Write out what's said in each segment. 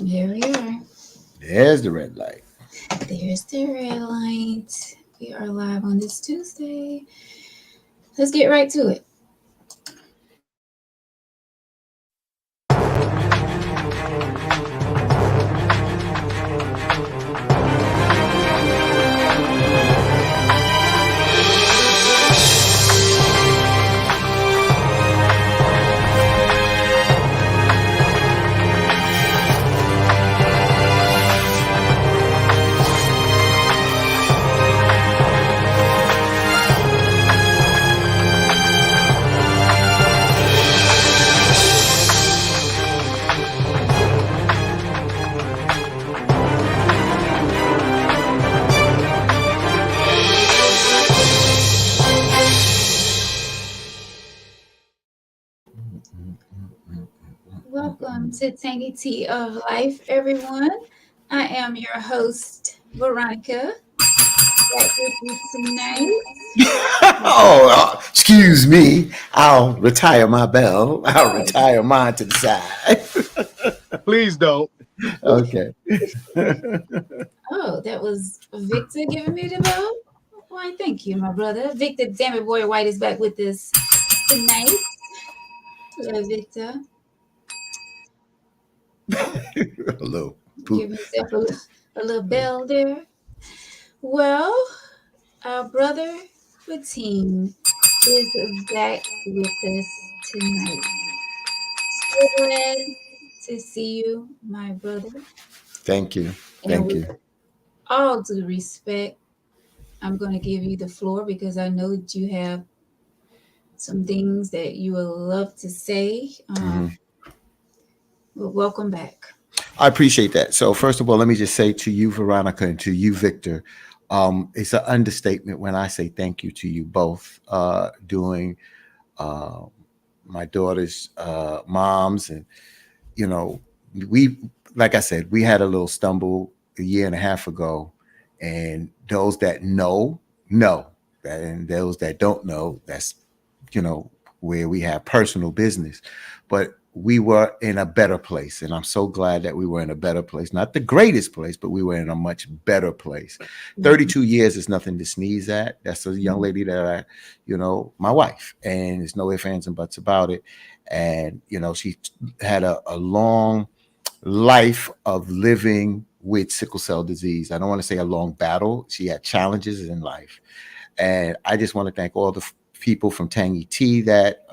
Here we are. There's the red light. There's the red light. We are live on this Tuesday. Let's get right to it. Welcome to Tangy Tea of Life, everyone. I am your host, Veronica, back with you tonight. Excuse me. I'll retire my bell. I'll retire mine to the side. Please don't. Okay. Oh, that was Victor giving me the bell. Why, thank you, my brother. Victor, damn it, boy, White is back with us tonight. Hello, Victor. Hello. Give himself a little bell there. Well, our brother Fatim is back with us tonight. So glad to see you, my brother. Thank you. And Thank with you. all due respect, I'm going to give you the floor because I know that you have some things that you would love to say. Well, welcome back. I appreciate that. So first of all, let me just say to you, Veronica, and to you, Victor, it's an understatement when I say thank you to you both doing uh, my daughter's moms. And, you know, we, like I said, we had a little stumble a year and a half ago. And those that know. And those that don't know, that's, where we have personal business. But we were in a better place. And I'm so glad that we were in a better place. Not the greatest place, but we were in a much better place. 32 years is nothing to sneeze at. That's a young lady that my wife, and there's no ifs, ands, and buts about it. And, she had a long life of living with sickle cell disease. I don't want to say a long battle. She had challenges in life. And I just want to thank all the people from Tangy Tea that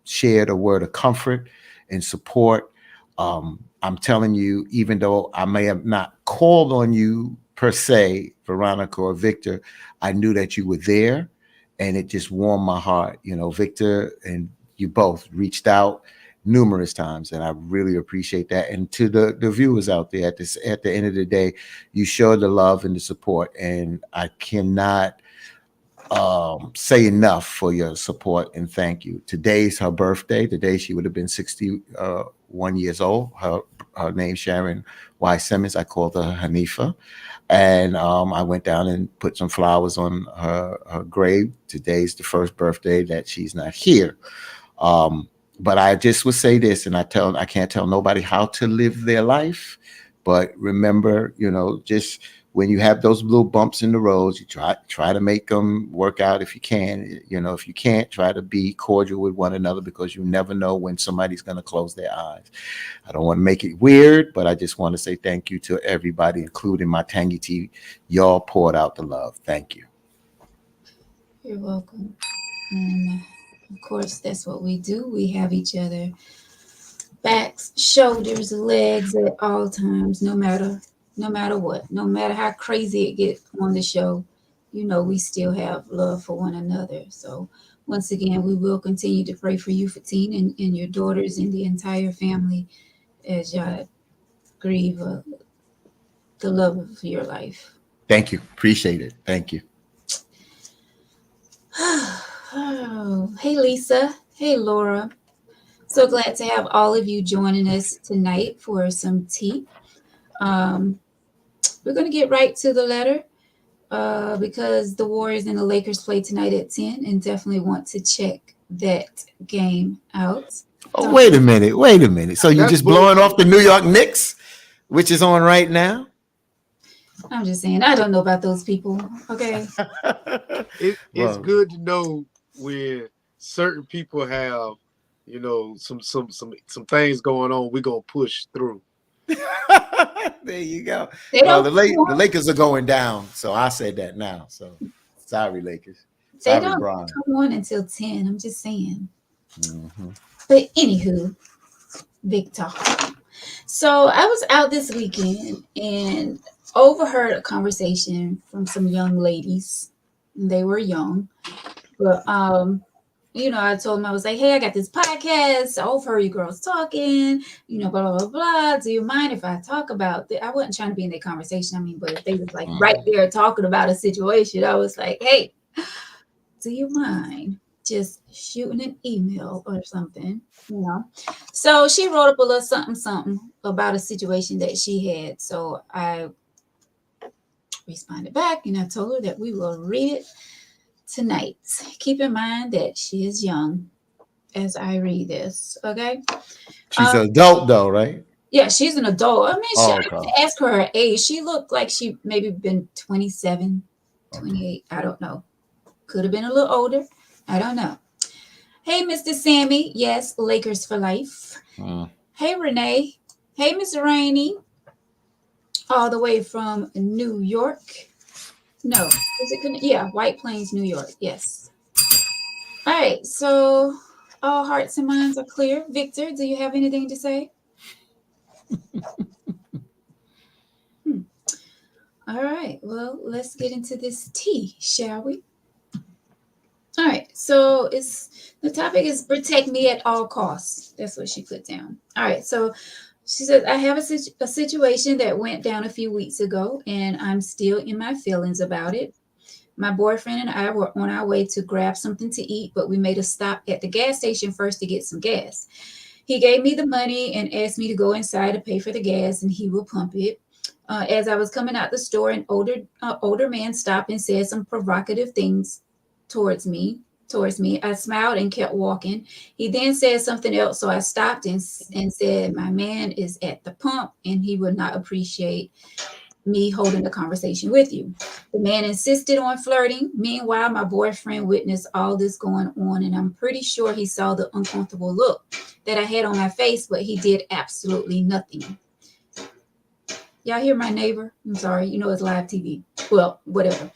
shared a word of comfort and support. I'm telling you, even though I may have not called on you per se, Veronica or Victor, I knew that you were there, and it just warmed my heart. Victor and you both reached out numerous times, and I really appreciate that. And to the viewers out there, at the end of the day, you showed the love and the support, and I cannot say enough for your support and thank you. Today's her birthday. Today she would have been 61 years old. Her name Sharon Y. Simmons. I called her Hanifa. And I went down and put some flowers on her grave. Today's the first birthday that she's not here. But I just would say this, and I can't tell nobody how to live their life. But remember, just when you have those little bumps in the roads, you try to make them work out if you can. If you can't, try to be cordial with one another, because you never know when somebody's going to close their eyes. I don't want to make it weird, but I just want to say thank you to everybody, including my Tangy Tea. Y'all poured out the love. Thank you. You're welcome. And of course, that's what we do. We have each other backs, shoulders, legs at all times, no matter what, no matter how crazy it gets on the show, we still have love for one another. So once again, we will continue to pray for you, Fatine, and your daughters and the entire family as y'all grieve the love of your life. Thank you. Appreciate it. Thank you. Oh, hey, Lisa. Hey, Laura. So glad to have all of you joining us tonight for some tea. We're going to get right to the letter because the Warriors and the Lakers play tonight at 10, and definitely want to check that game out. Oh, wait a minute. So you're just blowing off the New York Knicks? which is on right now. I'm just saying, I don't know about those people. Okay. It's Well, good to know when certain people have, some things going on. We're gonna push through. there you go. They Well, don't come the on. Lakers are going down, so I said that now. So sorry, Lakers. They Sorry, don't Brian. come on until 10. I'm just saying. Hmm. But anywho, Victor. So I was out this weekend and overheard a conversation from some young ladies. They were young, but I told them I was like, hey, I got this podcast. I overheard you girls talking, blah blah blah blah. Do you mind if I talk about I wasn't trying to be in their conversation. I mean, but if they was like right there talking about a situation, I was like, hey, do you mind just shooting an email or something? You know. So she wrote up a little something something about a situation that she had. So I responded back and I told her that we will read it tonight. Keep in mind that she is young as I read this. Okay. She's Um, an adult though, right? yeah, she's an adult. I mean, Oh, I okay. didn't ask her her age. She looked like she maybe been 27, Okay. 28. I don't know. Could have been a little older. I don't know. Hey, Mr. Sammy. Yes, Lakers for life. Mm. Hey, Renee. Hey, Miss Rainey. All the way from New York. No, is it? Yeah, White Plains, New York. Yes. All right. So all hearts and minds are clear. Victor, do you have anything to say? Hmm. All right. Well, let's get into this tea, shall we? All right. So it's the topic is protect me at all costs. That's what she put down. All right. So she says, I have a situation that went down a few weeks ago, and I'm still in my feelings about it. My boyfriend and I were on our way to grab something to eat, but we made a stop at the gas station first to get some gas. He gave me the money and asked me to go inside to pay for the gas, and he will pump it. As I was coming out the store, an older man stopped and said some provocative things towards me. Towards me, I smiled and kept walking. He then said something else, so I stopped and said, "My man is at the pump, and he would not appreciate me holding a conversation with you." The man insisted on flirting. Meanwhile, my boyfriend witnessed all this going on, and I'm pretty sure he saw the uncomfortable look that I had on my face, but he did absolutely nothing. Y'all hear my neighbor? I'm sorry, it's live TV. Well, whatever.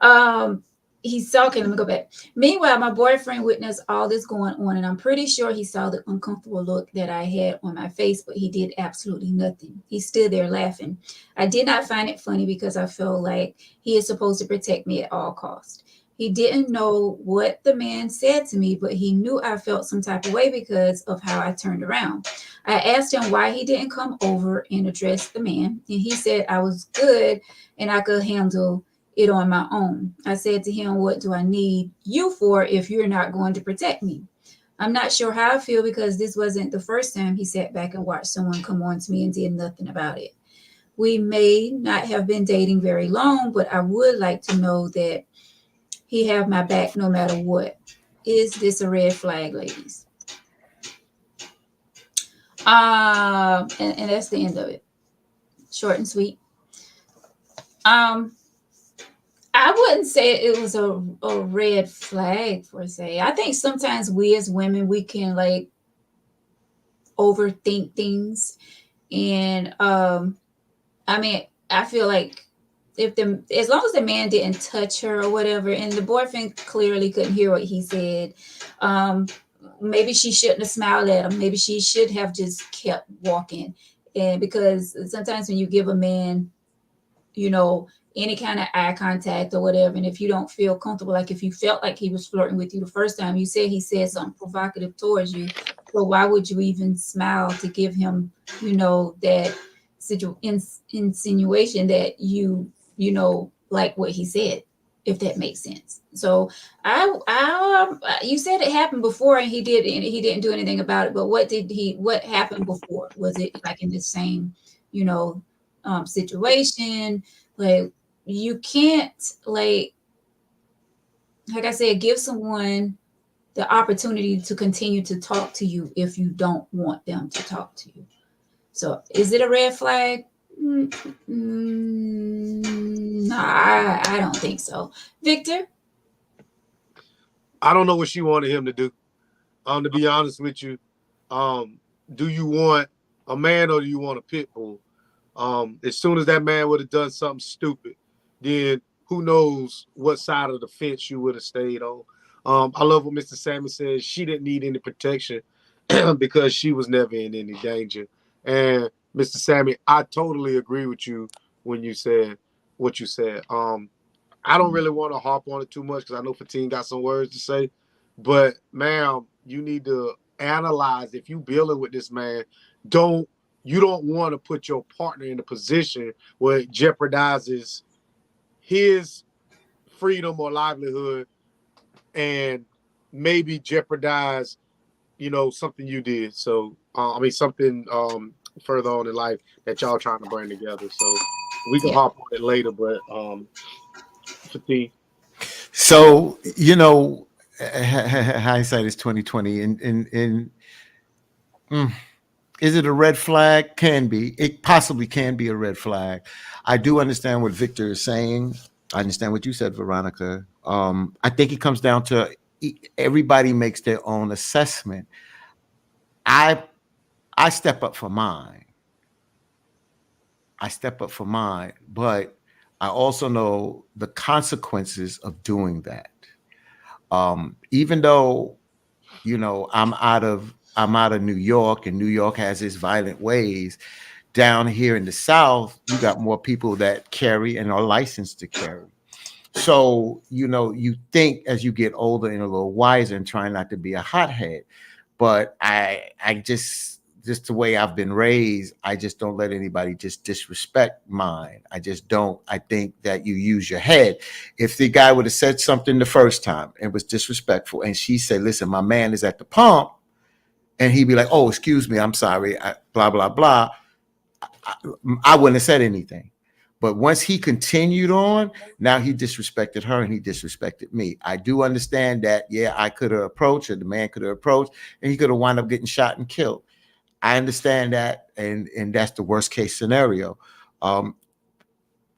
Um, he's talking. Let me go back. Meanwhile, my boyfriend witnessed all this going on, and I'm pretty sure he saw the uncomfortable look that I had on my face, but he did absolutely nothing. He stood there laughing. I did not find it funny because I feel like he is supposed to protect me at all costs. He didn't know what the man said to me, but he knew I felt some type of way because of how I turned around. I asked him why he didn't come over and address the man, and he said I was good and I could handle it on my own. I said to him, what do I need you for if you're not going to protect me? I'm not sure how I feel because this wasn't the first time he sat back and watched someone come on to me and did nothing about it. We may not have been dating very long, but I would like to know that he have my back no matter what. Is this a red flag, ladies? And that's the end of it. Short and sweet. Um, I wouldn't say it was a red flag per se. I think sometimes we as women we can like overthink things, and I mean I feel like if the as long as the man didn't touch her or whatever, and the boyfriend clearly couldn't hear what he said, um, maybe she shouldn't have smiled at him. Maybe she should have just kept walking, and because sometimes when you give a man you know, any kind of eye contact or whatever. And if you don't feel comfortable, like if you felt like he was flirting with you the first time, you said he said something provocative towards you. So why would you even smile to give him, that insinuation that like what he said, if that makes sense. So you said it happened before and he didn't do anything about it. But what happened before? Was it like in the same, you know, situation? Like you can't like I said, give someone the opportunity to continue to talk to you if you don't want them to talk to you. So is it a red flag? No, I don't think so. Victor? I don't know what she wanted him to do. To be honest with you, do you want a man or do you want a pit bull? As soon as that man would have done something stupid, then who knows what side of the fence you would have stayed on. I love what Mr. Sammy says. She didn't need any protection because she was never in any danger. And Mr. Sammy, I totally agree with you when you said what you said. I don't really want to harp on it too much because I know Fatine got some words to say. But ma'am, you need to analyze if you dealing with this man. Don't you don't want to put your partner in a position where it jeopardizes his freedom or livelihood and maybe jeopardize, something you did. So something further on in life that y'all trying to bring together. So we can Yeah. harp on it later, but Fatine. So, hindsight is 2020. And mm, is it a red flag? Can be. It possibly can be a red flag. I do understand what Victor is saying. I understand what you said, Veronica. I think it comes down to everybody makes their own assessment. I I step up for mine. I step up for mine, but I also know the consequences of doing that. Even though I'm out of New York, and New York has its violent ways. Down here in the South, you got more people that carry and are licensed to carry. So you think as you get older and a little wiser and trying not to be a hothead, but I just the way I've been raised, I just don't let anybody just disrespect mine. I just don't. I think that you use your head. If the guy would have said something the first time and was disrespectful, and she said, "Listen, my man is at the pump," and he'd be like, "Oh, excuse me, I'm sorry," blah blah blah. I, I wouldn't have said anything. But once he continued on, now he disrespected her and he disrespected me. I do understand that, yeah, I could have approached, or the man could have approached, and he could have wound up getting shot and killed. I understand that, and that's the worst case scenario. Um,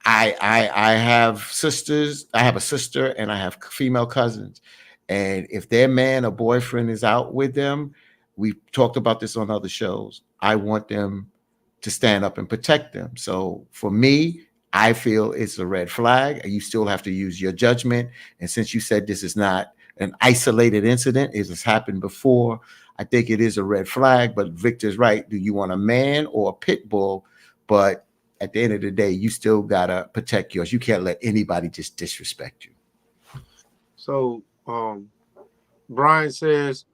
I have sisters. I have a sister, and I have female cousins. And if their man or boyfriend is out with them, we've talked about this on other shows. I want them to stand up and protect them. So for me, I feel it's a red flag. You still have to use your judgment. And since you said this is not an isolated incident, it has happened before, I think it is a red flag. But Victor's right. Do you want a man or a pit bull? But at the end of the day, you still gotta protect yours. You can't let anybody just disrespect you. So Brian says,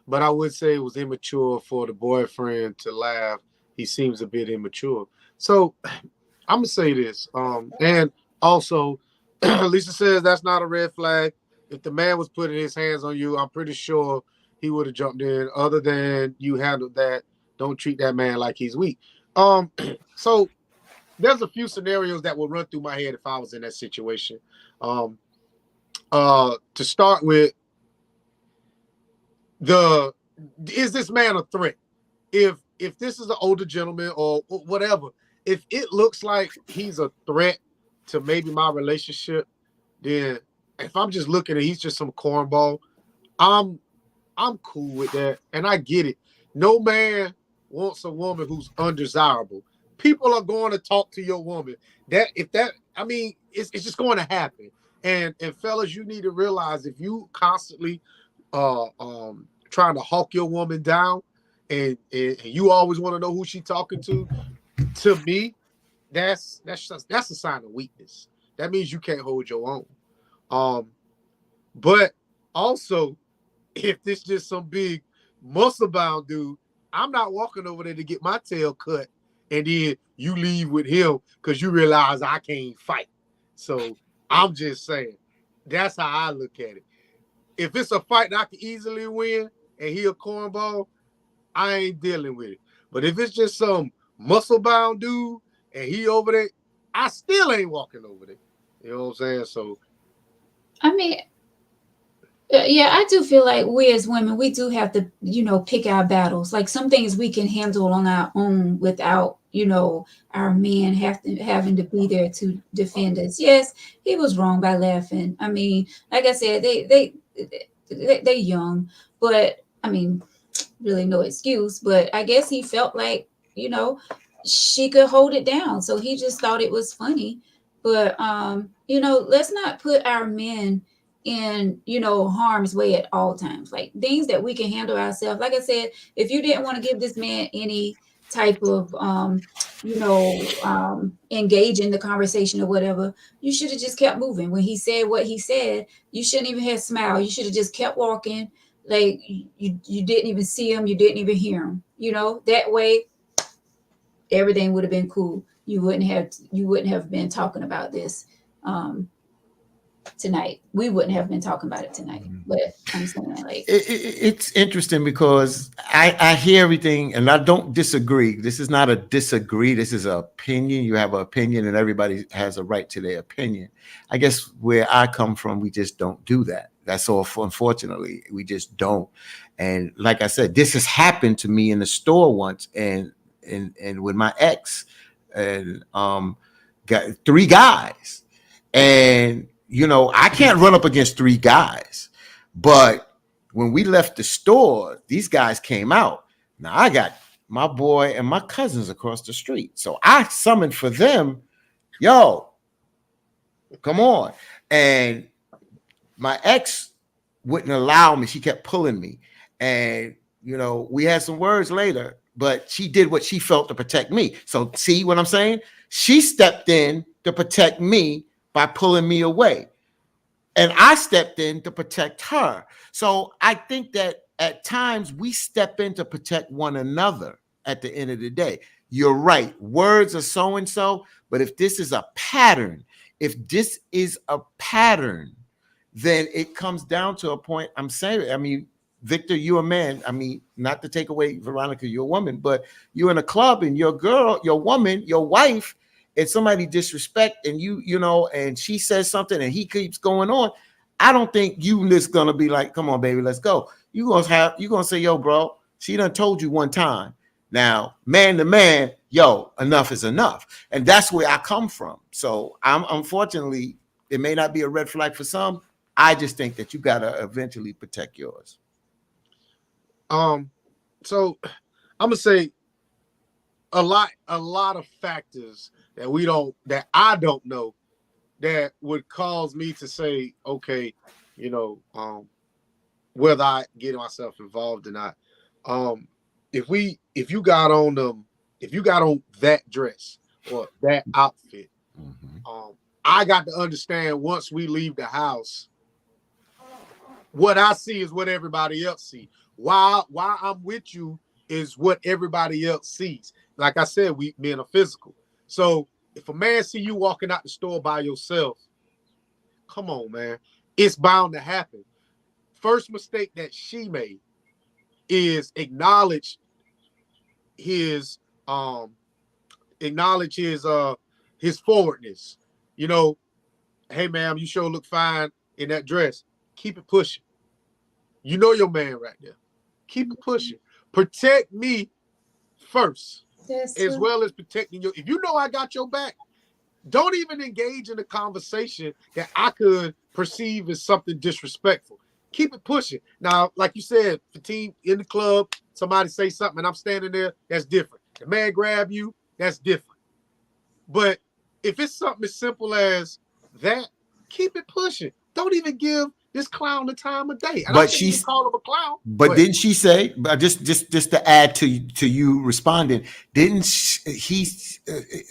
but I would say it was immature for the boyfriend to laugh. He seems a bit immature. So I'm gonna say this. And also, Lisa says that's not a red flag. If the man was putting his hands on you, I'm pretty sure he would have jumped in. Other than you handled that, don't treat that man like he's weak. Um, so there's a few scenarios that will run through my head if I was in that situation. Um, to start with, the is this man a threat? If this is an older gentleman or whatever, if it looks like he's a threat to maybe my relationship, then if I'm just looking at he's just some cornball, I'm I'm cool with that, and I get it. No man wants a woman who's undesirable. People are going to talk to your woman. That if that, I mean, it's just going to happen. And fellas, you need to realize if you constantly trying to hawk your woman down, and you always want to know who she talking to me, that's a sign of weakness. That means you can't hold your own. Um, but also, if this just some big muscle bound dude, I'm not walking over there to get my tail cut and then you leave with him because you realize I can't fight. So I'm just saying, that's how I look at it. If it's a fight that I can easily win and he a cornball, I ain't dealing with it. But if it's just some muscle bound dude and he over there, I still ain't walking over there. You know what I'm saying? So I mean, Yeah, I do feel like we as women, we do have to, pick our battles. Like some things we can handle on our own without, our men having to be there to defend us. Yes, he was wrong by laughing. I mean, like I said, they young, but I mean, really no excuse. But I guess he felt like, you know, she could hold it down, so he just thought it was funny. But let's not put our men in harm's way at all times, like things that we can handle ourselves. Like I said, if you didn't want to give this man any type of engage in the conversation or whatever, you should have just kept moving. When he said what he said, you shouldn't even have smiled. You should have just kept walking, like you didn't even see him, you didn't even hear him. That way everything would have been cool. You wouldn't have been talking about this um tonight. We wouldn't have been talking about it tonight. But I'm saying, like, It's interesting because I hear everything and I don't disagree. This is not a disagree. This is an opinion. You have an opinion and everybody has a right to their opinion. I guess where I come from, we just don't do that. That's all. Unfortunately, we just don't. And like I said, this has happened to me in the store once, and with my ex, and got three guys, and I can't run up against three guys, but when we left the store, these guys came out. Now I got my boy and my cousins across the street, so I summoned for them. Yo, come on. And my ex wouldn't allow me. She kept pulling me. And, we had some words later, but she did what she felt to protect me. So, see what I'm saying? She stepped in to protect me by pulling me away. And I stepped in to protect her. So, I think that at times we step in to protect one another at the end of the day. You're right. Words are so and so. But if this is a pattern, then it comes down to a point. I'm saying, I mean, Victor, you're a man. I mean, not to take away Veronica, you're a woman, but you're in a club and your girl, your woman, your wife, and somebody disrespect and and she says something and he keeps going on. I don't think you just gonna be like, come on, baby, let's go. You gonna say, yo, bro, she done told you one time. Now, man to man, yo, enough is enough. And that's where I come from. So I'm unfortunately, it may not be a red flag for some. I just think that you gotta eventually protect yours. So I'm gonna say a lot of factors that I don't know that would cause me to say, okay, whether I get myself involved or not. Um, if you got on that dress or that outfit, Mm-hmm. I got to understand once we leave the house, what I see is what everybody else see. Why I'm with you is what everybody else sees. Like I said, we men are physical. So if a man see you walking out the store by yourself, come on, man, it's bound to happen. First mistake that she made is his um acknowledge his forwardness. You know, hey ma'am, you sure look fine in that dress. Keep it pushing. You know your man right there. Keep it pushing. Protect me first, that's as true. well as protecting you. If you know I got your back, don't even engage in a conversation that I could perceive as something disrespectful. Keep it pushing. Now, like you said, 15 in the club, somebody say something and I'm standing there, that's different. The man grab you, that's different. But if it's something as simple as that, keep it pushing. Don't even give this clown the time of day. And I But shouldn't even she's call him a clown. Go But ahead. didn't she say? But just to add to you responding, didn't he?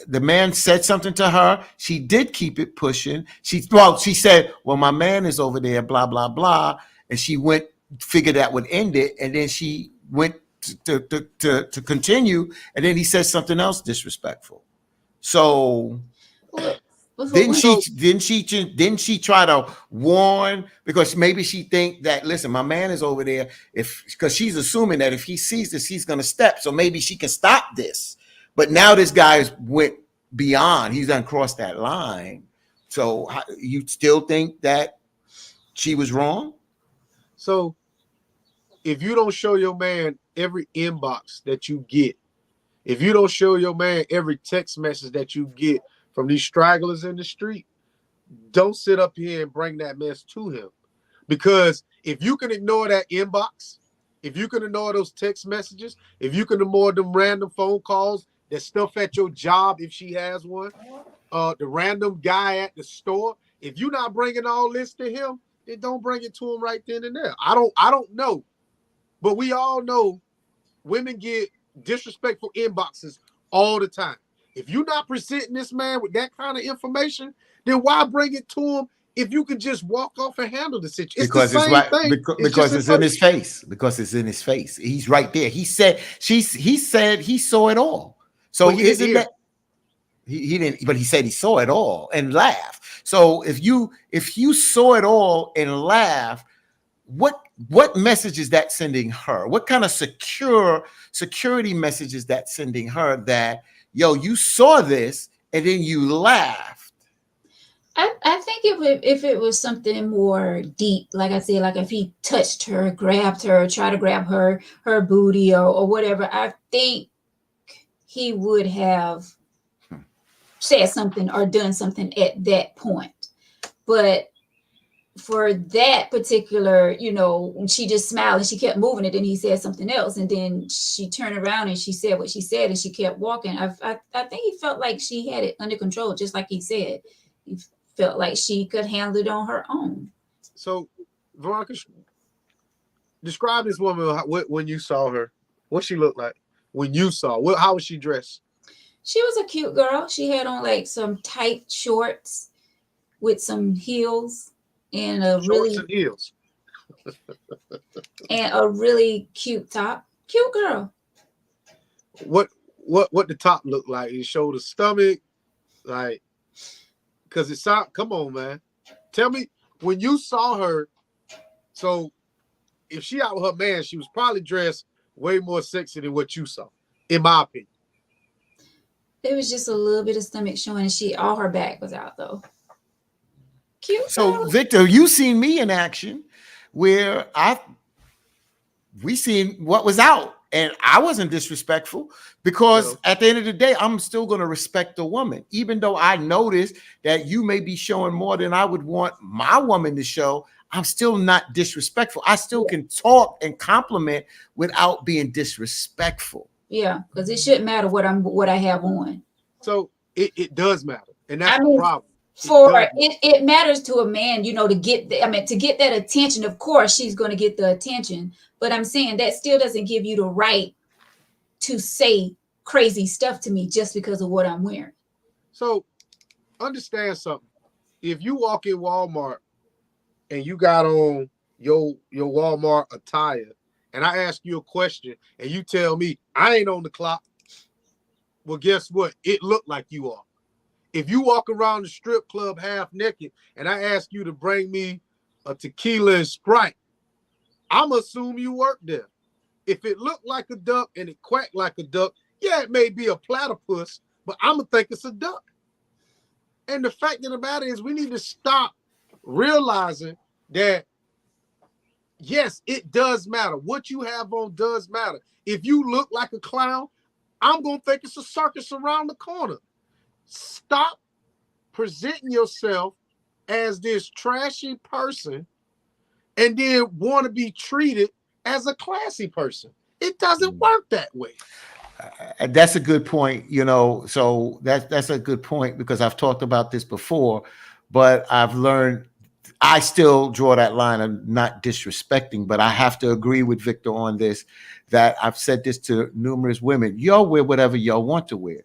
The man said something to her. She did keep it pushing. She said, "Well, my man is over there, blah blah blah," and she went figured that would end it, and then she went to continue, and then he said something else disrespectful. So Well, before didn't we she? So Didn't she try to warn? Because maybe she think that listen, my man is over there. If because she's assuming that if he sees this, he's gonna step. So maybe she can stop this. But now this guy's went beyond. He's done crossed that line. So you still think that she was wrong? So if you don't show your man every inbox that you get, if you don't show your man every text message that you get from these stragglers in the street, don't sit up here and bring that mess to him. Because if you can ignore that inbox, if you can ignore those text messages, if you can ignore them random phone calls, that stuff at your job, if she has one, the random guy at the store, if you're not bringing all this to him, then don't bring it to him right then and there. I don't know, but we all know women get disrespectful inboxes all the time. If you're not presenting this man with that kind of information, then why bring it to him if you can just walk off and handle the situation? It's the Because it's same right, thing. It's just because in it's in person. his face. Because it's in his face. He's right there. He said he saw it all. But So he didn't isn't hear. that he didn't, but he said he saw it all and laughed. So if you saw it all and laugh, what message is that sending her? What kind of security message is that sending her, that yo, you saw this and then you laughed? I think if it was something more deep, like I said, like if he touched her, grabbed her, try to grab her booty or whatever, I think he would have Hmm. said something or done something at that point. But for that particular, she just smiled and she kept moving it, and he said something else, and then she turned around and she said what she said, and she kept walking. I think he felt like she had it under control, just like he said. He felt like she could handle it on her own. So, Veronica, describe this woman when you saw her. What she looked like when you saw. How was she dressed? She was a cute girl. She had on like some tight shorts with some heels and Shorts and heels. a really cute top. Cute girl. What the top looked like? It showed the stomach, like, because it's out. Come on, man. Tell me when you saw her. So if she out with her man, she was probably dressed way more sexy than what you saw, in my opinion. There was just a little bit of stomach showing, and all her back was out though. Cute So girl. Victor, you seen me in action where we seen what was out, and I wasn't disrespectful, because No. at the end of the day, I'm still going to respect the woman, even though I noticed that you may be showing more than I would want my woman to show. I'm still not disrespectful. I still Yeah, can talk and compliment without being disrespectful. yeah, because it shouldn't matter what I have on. So it does matter, and that's I the mean, problem. It for does matter. it matters to a man, to get. To get that attention. Of course, she's going to get the attention, but I'm saying that still doesn't give you the right to say crazy stuff to me just because of what I'm wearing. So understand something. If you walk in Walmart and you got on your Walmart attire, and I ask you a question and you tell me I ain't on the clock, well, guess what? It looked like you are. If you walk around the strip club half naked and I ask you to bring me a tequila and Sprite, I'm assume you work there. If it looked like a duck and it quacked like a duck, yeah, it may be a platypus, but I'm gonna think it's a duck. And the fact of the matter is, we need to stop realizing that yes, it does matter. What you have on does matter. If you look like a clown, I'm gonna think it's a circus around the corner. Stop presenting yourself as this trashy person and then want to be treated as a classy person. It doesn't work that way. That's a good point. So that's a good point, because I've talked about this before, but I've learned I still draw that line of not disrespecting, but I have to agree with Victor on this, that I've said this to numerous women. Y'all wear whatever y'all want to wear.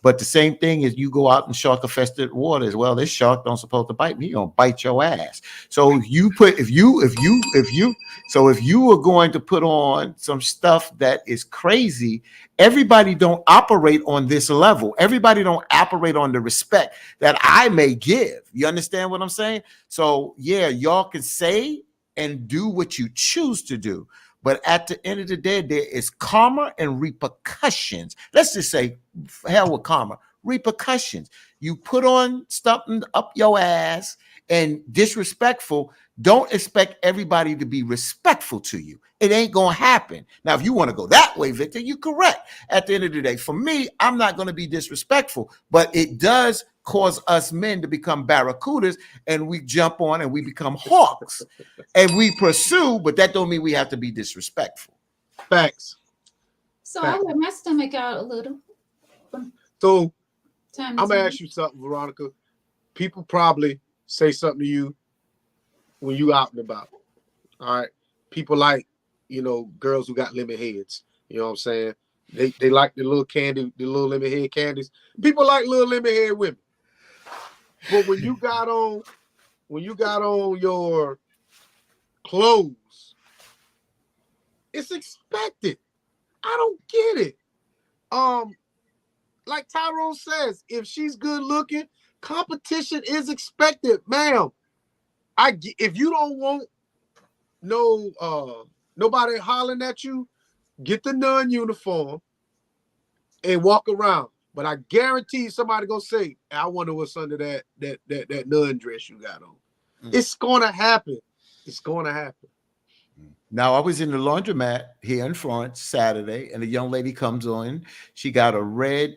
But the same thing is, you go out in shark infested waters. Well, this shark don't supposed to bite me. He gonna bite your ass. So if you are going to put on some stuff that is crazy, everybody don't operate on this level. Everybody don't operate on the respect that I may give. You understand what I'm saying? So yeah, y'all can say and do what you choose to do. But at the end of the day, there is karma and repercussions. Let's just say, hell with karma, repercussions. You put on something up your ass and disrespectful, Don't expect everybody to be respectful to you. It ain't going to happen. Now, if you want to go that way, Victor, you're correct. At the end of the day, for me, I'm not going to be disrespectful, but it does cause us men to become barracudas, and we jump on and we become hawks and we pursue, but that don't mean we have to be disrespectful. Facts. So I let my stomach out a little. So Time I'm gonna ask you something, Veronica. People probably say something to you when you out and about. All right. People like, girls who got lemon heads. You know what I'm saying? They like the little candy, the little lemon head candies. People like little lemon head women. But when you got on your clothes, it's expected. I don't get it. Like Tyrone says, if she's good looking, competition is expected, ma'am. If you don't want nobody hollering at you, get the nun uniform and walk around. But I guarantee somebody gonna say, I wonder what's under that nun dress you got on. It's gonna happen. It's gonna happen. Now, I was in the laundromat here in Florence Saturday, and a young lady comes on. She got a red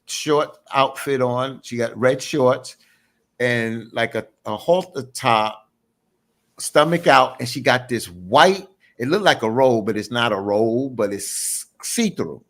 short outfit on. She got red shorts and like a halter top, stomach out, and she got this white. It looked like a robe, but it's not a robe, but it's see-through.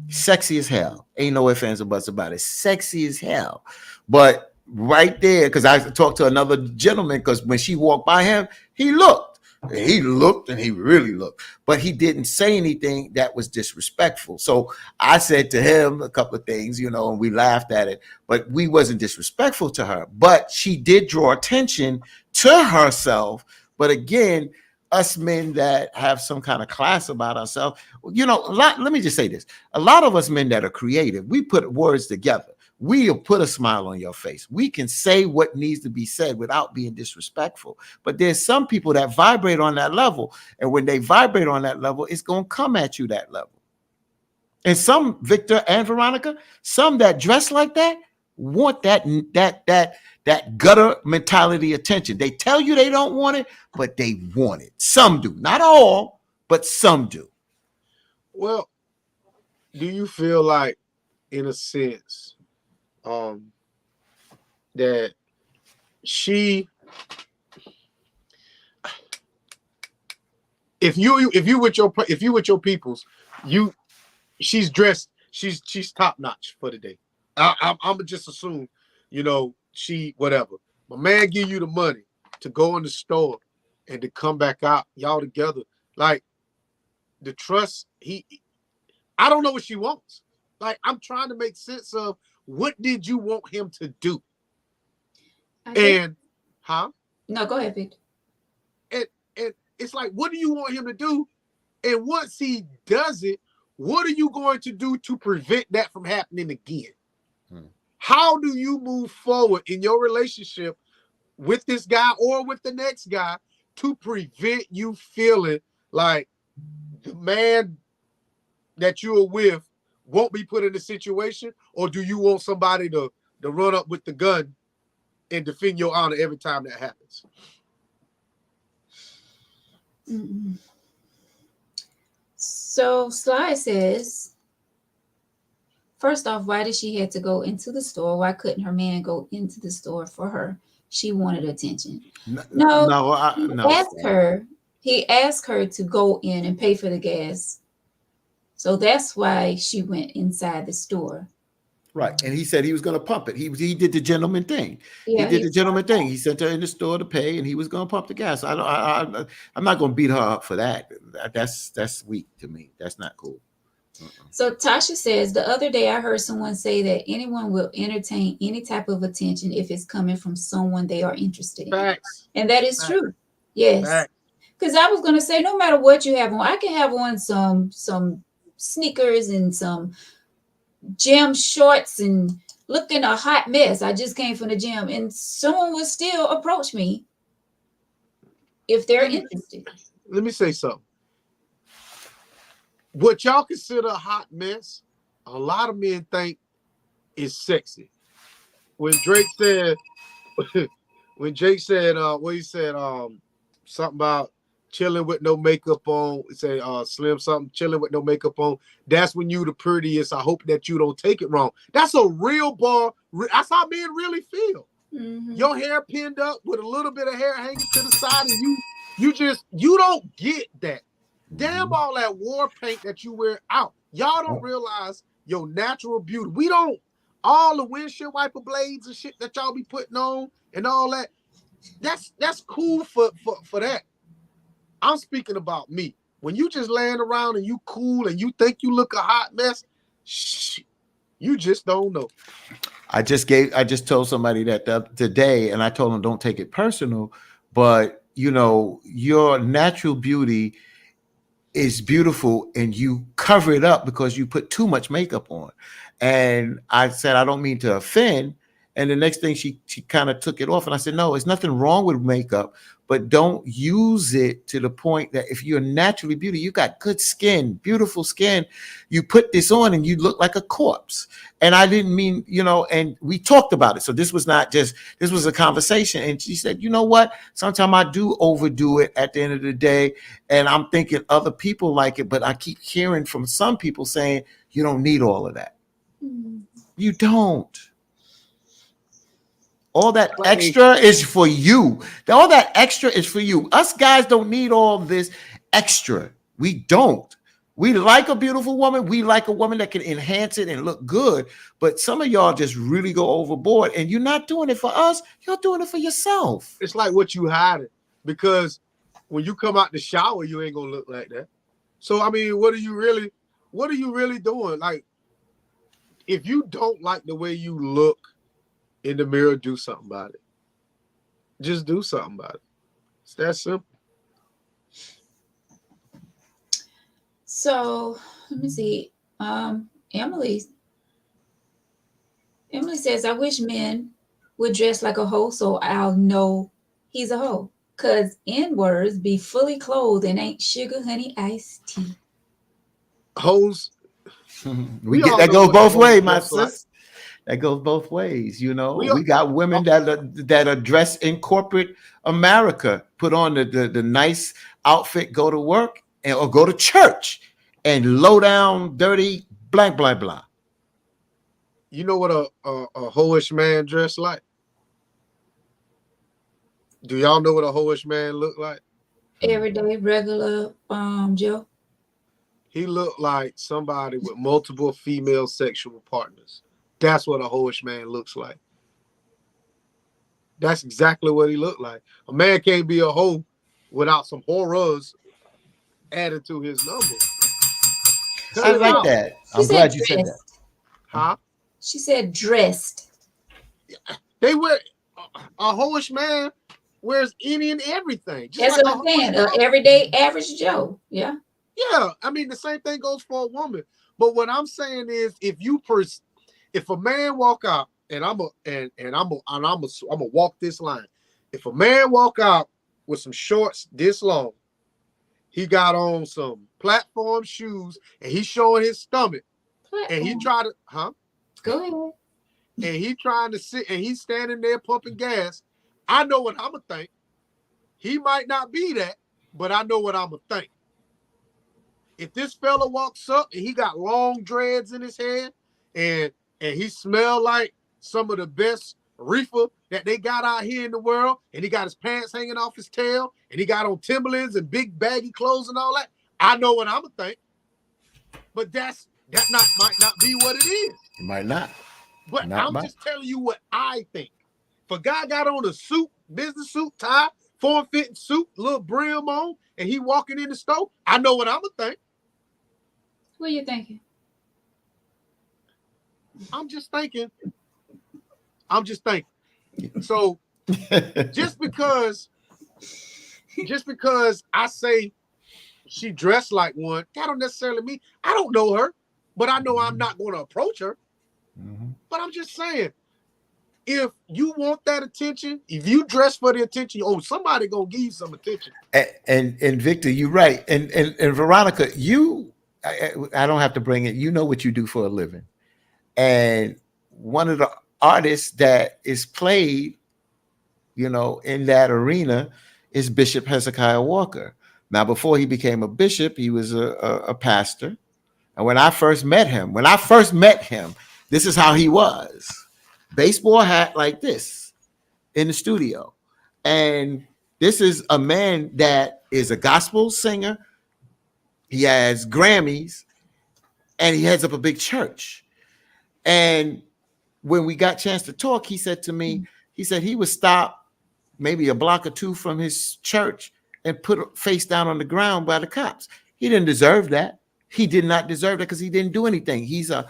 Sexy as hell. Ain't no ifs, ands, or buts about it. Sexy as hell. But right there, because I talked to another gentleman, because when she walked by him, he looked. He looked and he really looked, but he didn't say anything that was disrespectful. So I said to him a couple of things, and we laughed at it, but we wasn't disrespectful to her. But she did draw attention to herself. But again, us men that have some kind of class about ourselves, let me just say this. A lot of us men that are creative, we put words together. We'll put a smile on your face. We can say what needs to be said without being disrespectful. But there's some people that vibrate on that level. And when they vibrate on that level, it's going to come at you that level. And some, Victor and Veronica, some that dress like that want that gutter mentality attention. They tell you they don't want it, but they want it. Some do. Not all, but some do. Well, do you feel like, in a sense, that she, if you with your peoples, she's dressed, she's top notch for the day. I'm gonna just assume, she whatever. My man give you the money to go in the store and to come back out, y'all together. Like the trust, I don't know what she wants. Like I'm trying to make sense of what did you want him to do? And No, go ahead, Victor. And it's like, what do you want him to do? And once he does it, what are you going to do to prevent that from happening again? How do you move forward in your relationship with this guy or with the next guy to prevent you feeling like the man that you're with won't be put in a situation? Or do you want somebody to run up with the gun and defend your honor every time that happens? So Sly says, first off, why did she have to go into the store? Why couldn't her man go into the store for her? She wanted attention. No. He asked her to go in and pay for the gas. So that's why she went inside the store. Right. And he said he was going to pump it. He did the gentleman thing. Yeah, he did the gentleman thing. He sent her in the store to pay, and he was going to pump the gas. I'm not going to beat her up for that. That's weak to me. That's not cool. So Tasha says, the other day I heard someone say that anyone will entertain any type of attention if it's coming from someone they are interested in. Facts. And that is true. Yes. Because I was going to say, no matter what you have on, I can have on some sneakers and some gym shorts and looking a hot mess. I just came from the gym and someone will still approach me if they're interested. Let me say something. What y'all consider a hot mess, a lot of men think is sexy. When Drake said when Jake said what he said, something about chilling with no makeup on. He said Slim something, chilling with no makeup on. That's when you the prettiest. I hope that you don't take it wrong. That's a real bar. That's how men really feel. Mm-hmm. Your hair pinned up with a little bit of hair hanging to the side, and you don't get that. Damn all that war paint that you wear out. Y'all don't realize your natural beauty. We don't, all the windshield wiper blades and shit that y'all be putting on and all that. That's cool for that. I'm speaking about me. When you just laying around and you cool and you think you look a hot mess, shh, you just don't know. I just told somebody that today, and I told them don't take it personal, but your natural beauty is beautiful and you cover it up because you put too much makeup on. And I said, I don't mean to offend. And the next thing she kind of took it off. And I said, no, it's nothing wrong with makeup, but don't use it to the point that if you're naturally beautiful, you got good skin, beautiful skin, you put this on and you look like a corpse. And I didn't mean, and we talked about it. So this was a conversation. And she said, you know what? Sometimes I do overdo it at the end of the day. And I'm thinking other people like it, but I keep hearing from some people saying, you don't need all of that. Mm-hmm. You don't. All that extra is for you. All that extra is for you. Us guys don't need all this extra. We don't. We like a beautiful woman. We like a woman that can enhance it and look good. But some of y'all just really go overboard, and you're not doing it for us. You're doing it for yourself. It's like what you hiding, because when you come out the shower, you ain't gonna look like that. So I mean, what are you really doing? Like, if you don't like the way you look in the mirror, do something about it. Just do something about it. It's that simple. So let me see. Emily says, I wish men would dress like a hoe so I'll know he's a hoe. Cause N-words be fully clothed and ain't sugar, honey, iced tea. Hoes. We get that goes both ways, my sis. That goes both ways. We got women that are dressed in corporate America, put on the nice outfit, go to work or go to church, and low down, dirty, blank, blah, blah. You know what a hoish man dress like? Do y'all know what a hoish man look like? Everyday, regular, Joe. He looked like somebody with multiple female sexual partners. That's what a hoish man looks like. That's exactly what he looked like. A man can't be a hoe without some horrors added to his number. I like that. I'm glad you said that. Huh? She said dressed. They wear a hoish man wears any and everything. That's what I'm saying. Everyday average Joe. Yeah. Yeah. I mean, the same thing goes for a woman. But what I'm saying is, if a man walk out, and I'm gonna walk this line. If a man walk out with some shorts this long, he got on some platform shoes, and he's showing his stomach, and he try to, Go ahead. And he trying to sit, and he's standing there pumping gas. I know what I'm gonna think. He might not be that, but I know what I'm gonna think. If this fella walks up and he got long dreads in his head, and he smell like some of the best reefer that they got out here in the world, and he got his pants hanging off his tail, and he got on Timberlands and big baggy clothes and all that, I know what I'm gonna think. But that might not be what it is. It might not. But I'm just telling you what I think. If a guy got on a suit, business suit, tie, form-fitting suit, little brim on, and he walking in the store, I know what I'm gonna think. What are you thinking? I'm just thinking. So just because I say she dressed like one, that don't necessarily mean I don't know her, but I know I'm not going to approach her. Mm-hmm. But I'm just saying, if you want that attention, if you dress for the attention, somebody gonna give you some attention. And Victor, you're right. And Veronica, I don't have to bring it. You know what you do for a living. And one of the artists that is played in that arena is Bishop Hezekiah Walker. Now, before he became a bishop, he was a pastor. And when I first met him, this is how he was. Baseball hat like this in the studio. And this is a man that is a gospel singer. He has Grammys and he heads up a big church. And when we got a chance to talk, he said to me, he said he would stop maybe a block or two from his church and put face down on the ground by the cops. He didn't deserve that. He did not deserve that because he didn't do anything. He's a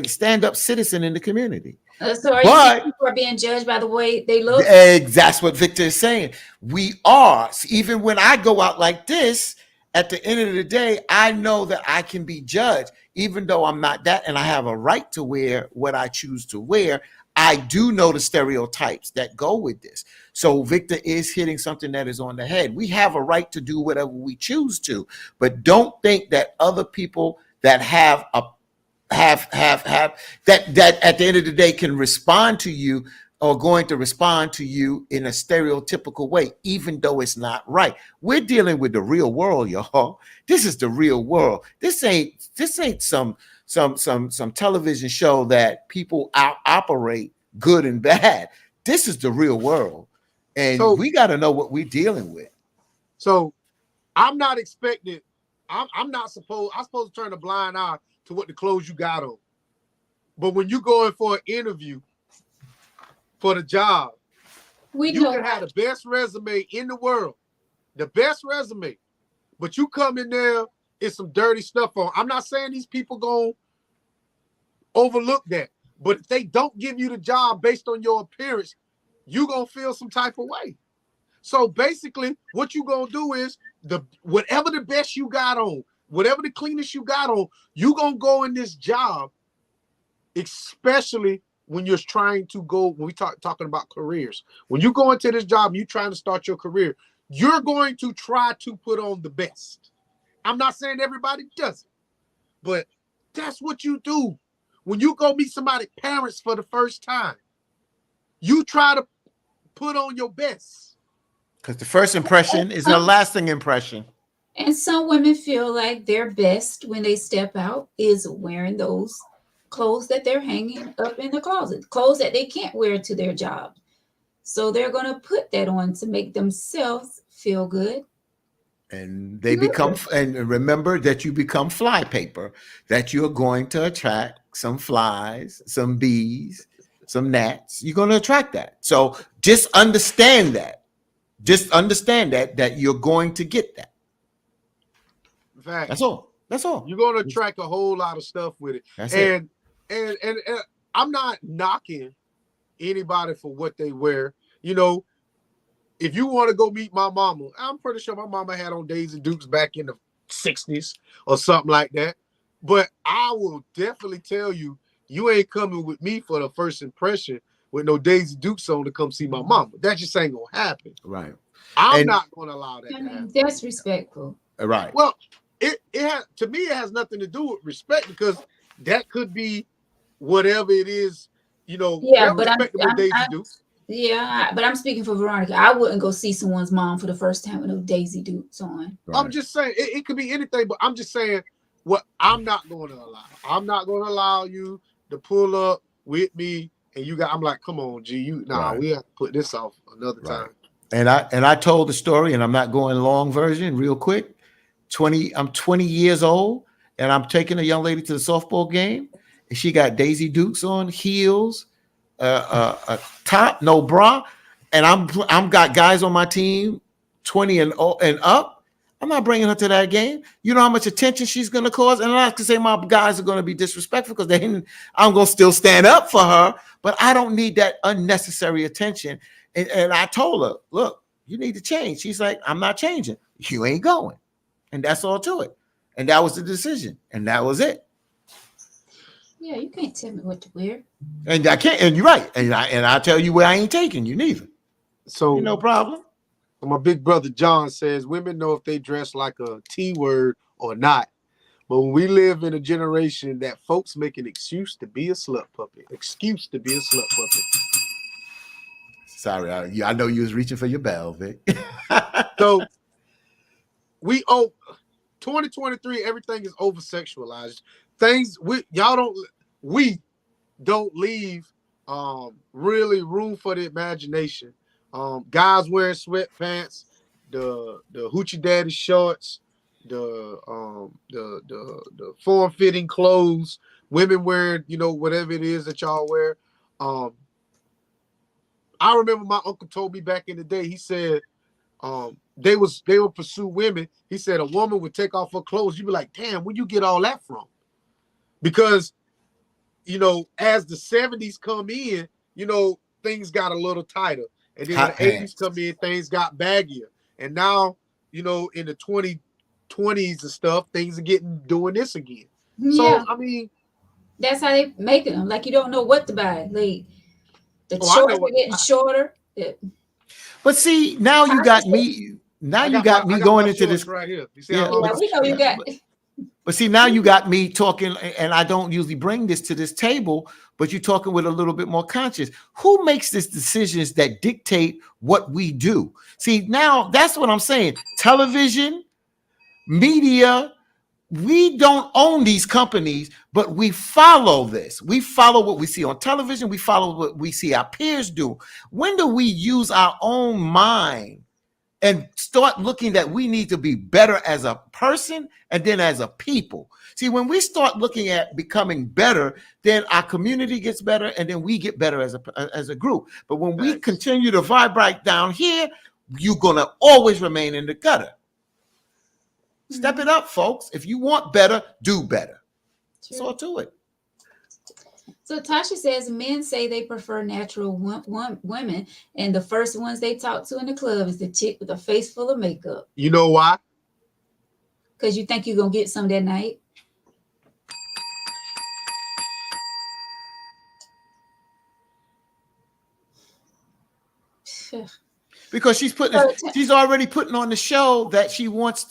stand-up citizen in the community. So are you saying But people are being judged by the way they look? that's what Victor is saying. We are. Even when I go out like this, at the end of the day, I know that I can be judged, even though I'm not that, and I have a right to wear what I choose to wear. I do know the stereotypes that go with this. So Victor is hitting something that is on the head. We have a right to do whatever we choose to, but don't think that other people that have that at the end of the day can respond to you or going to respond to you in a stereotypical way, even though it's not right. We're dealing with the real world, y'all. This is the real world. This ain't some television show that people operate good and bad. This is the real world, and we got to know what we're dealing with. So I'm not expecting. I'm supposed to turn a blind eye to what the clothes you got on. But when you go in for an interview for the job, you can have the best resume in the world, the best resume, but you come in there, it's some dirty stuff on. I'm not saying these people gonna overlook that, but if they don't give you the job based on your appearance, you gonna feel some type of way. So basically, what you gonna do is whatever the best you got on, whatever the cleanest you got on, you gonna go in this job, especially when you're trying to go, when we talking about careers. When you go into this job, you're trying to start your career, you're going to try to put on the best. I'm not saying everybody does it, but that's what you do. When you go meet somebody's parents for the first time, you try to put on your best. Because the first impression is a lasting impression. And some women feel like their best when they step out is wearing those clothes that they're hanging up in the closet, clothes that they can't wear to their job. So they're going to put that on to make themselves feel good. And they become, and remember that you become fly paper, that you're going to attract some flies, some bees, some gnats. You're going to attract that. So just understand that. Just understand that you're going to get that. In fact, that's all. That's all. You're going to attract a whole lot of stuff with it. That's it. And I'm not knocking anybody for what they wear. You know, if you want to go meet my mama, I'm pretty sure my mama had on Daisy Dukes back in the 60s or something like that. But I will definitely tell you, you ain't coming with me for the first impression with no Daisy Dukes on to come see my mama. That just ain't going to happen. Right. I'm not going to allow that to happen. That's respectful. Right. Well, it has, to me, it has nothing to do with respect, because that could be whatever it is, you know. Yeah, but I'm speaking for Veronica. I wouldn't go see someone's mom for the first time with no Daisy Dukes on. Right. I'm just saying it could be anything, but I'm just saying what I'm not going to allow. I'm not going to allow you to pull up with me and you got. I'm like, come on, G, we have to put this off another time. And I told the story, and I'm not going long version, real quick. I'm 20 years old, and I'm taking a young lady to the softball game, and she got Daisy Dukes on, heels, a top, no bra, and I'm got guys on my team, 20 and up. I'm not bringing her to that game. You know how much attention she's going to cause, and I'm not going to say my guys are going to be disrespectful because I'm going to still stand up for her, but I don't need that unnecessary attention. And I told her, look, you need to change. She's like, I'm not changing. You ain't going. And that's all to it. And that was the decision. And that was it. Yeah, you can't tell me what to wear. And I can't. And you're right. And I tell you where I ain't taking you neither. So no problem. My big brother John says women know if they dress like a T word or not. But when we live in a generation that folks make an excuse to be a slut puppet. Sorry, I know you was reaching for your bell, Vic. So we 2023, everything is over sexualized. Things we don't leave really room for the imagination. Guys wearing sweatpants, the hoochie daddy shorts, the form fitting clothes, women wearing, whatever it is that y'all wear. Um, I remember my uncle told me back in the day, he said, they would pursue women. He said a woman would take off her clothes. You'd be like, damn, where you get all that from? Because, as the 70s come in, things got a little tighter. And then when Hot the 80s pants. come in, things got baggier. And now, in the 2020s and stuff, things are doing this again. So, Yeah, I mean, that's how they making them. Like you don't know what to buy. Like the I know shorts are what to getting buy. shorter. But see, now you Tasha got said, me. Now I you got my got I me got my going into this. shorts right here. You see how Yeah, long yeah, my we know you shorts? got. but see, now you got me talking, and I don't usually bring this to this table, but you're talking with a little bit more conscious. Who makes these decisions that dictate what we do? See, now that's what I'm saying. Television, media, we don't own these companies, but we follow this. We follow what we see on television. We follow what we see our peers do. When do we use our own mind and start looking that we need to be better as a person and then as a people? See, when we start looking at becoming better, then our community gets better and then we get better as a group. But when we Thanks. continue to vibrate down here, you're going to always remain in the gutter. Step it up, folks. If you want better, do better. That's all True. to it. So Tasha says men say they prefer natural women, and the first ones they talk to in the club is the chick with a face full of makeup. You know why? Because you think you're gonna get some that night. Because she's already putting on the show that she wants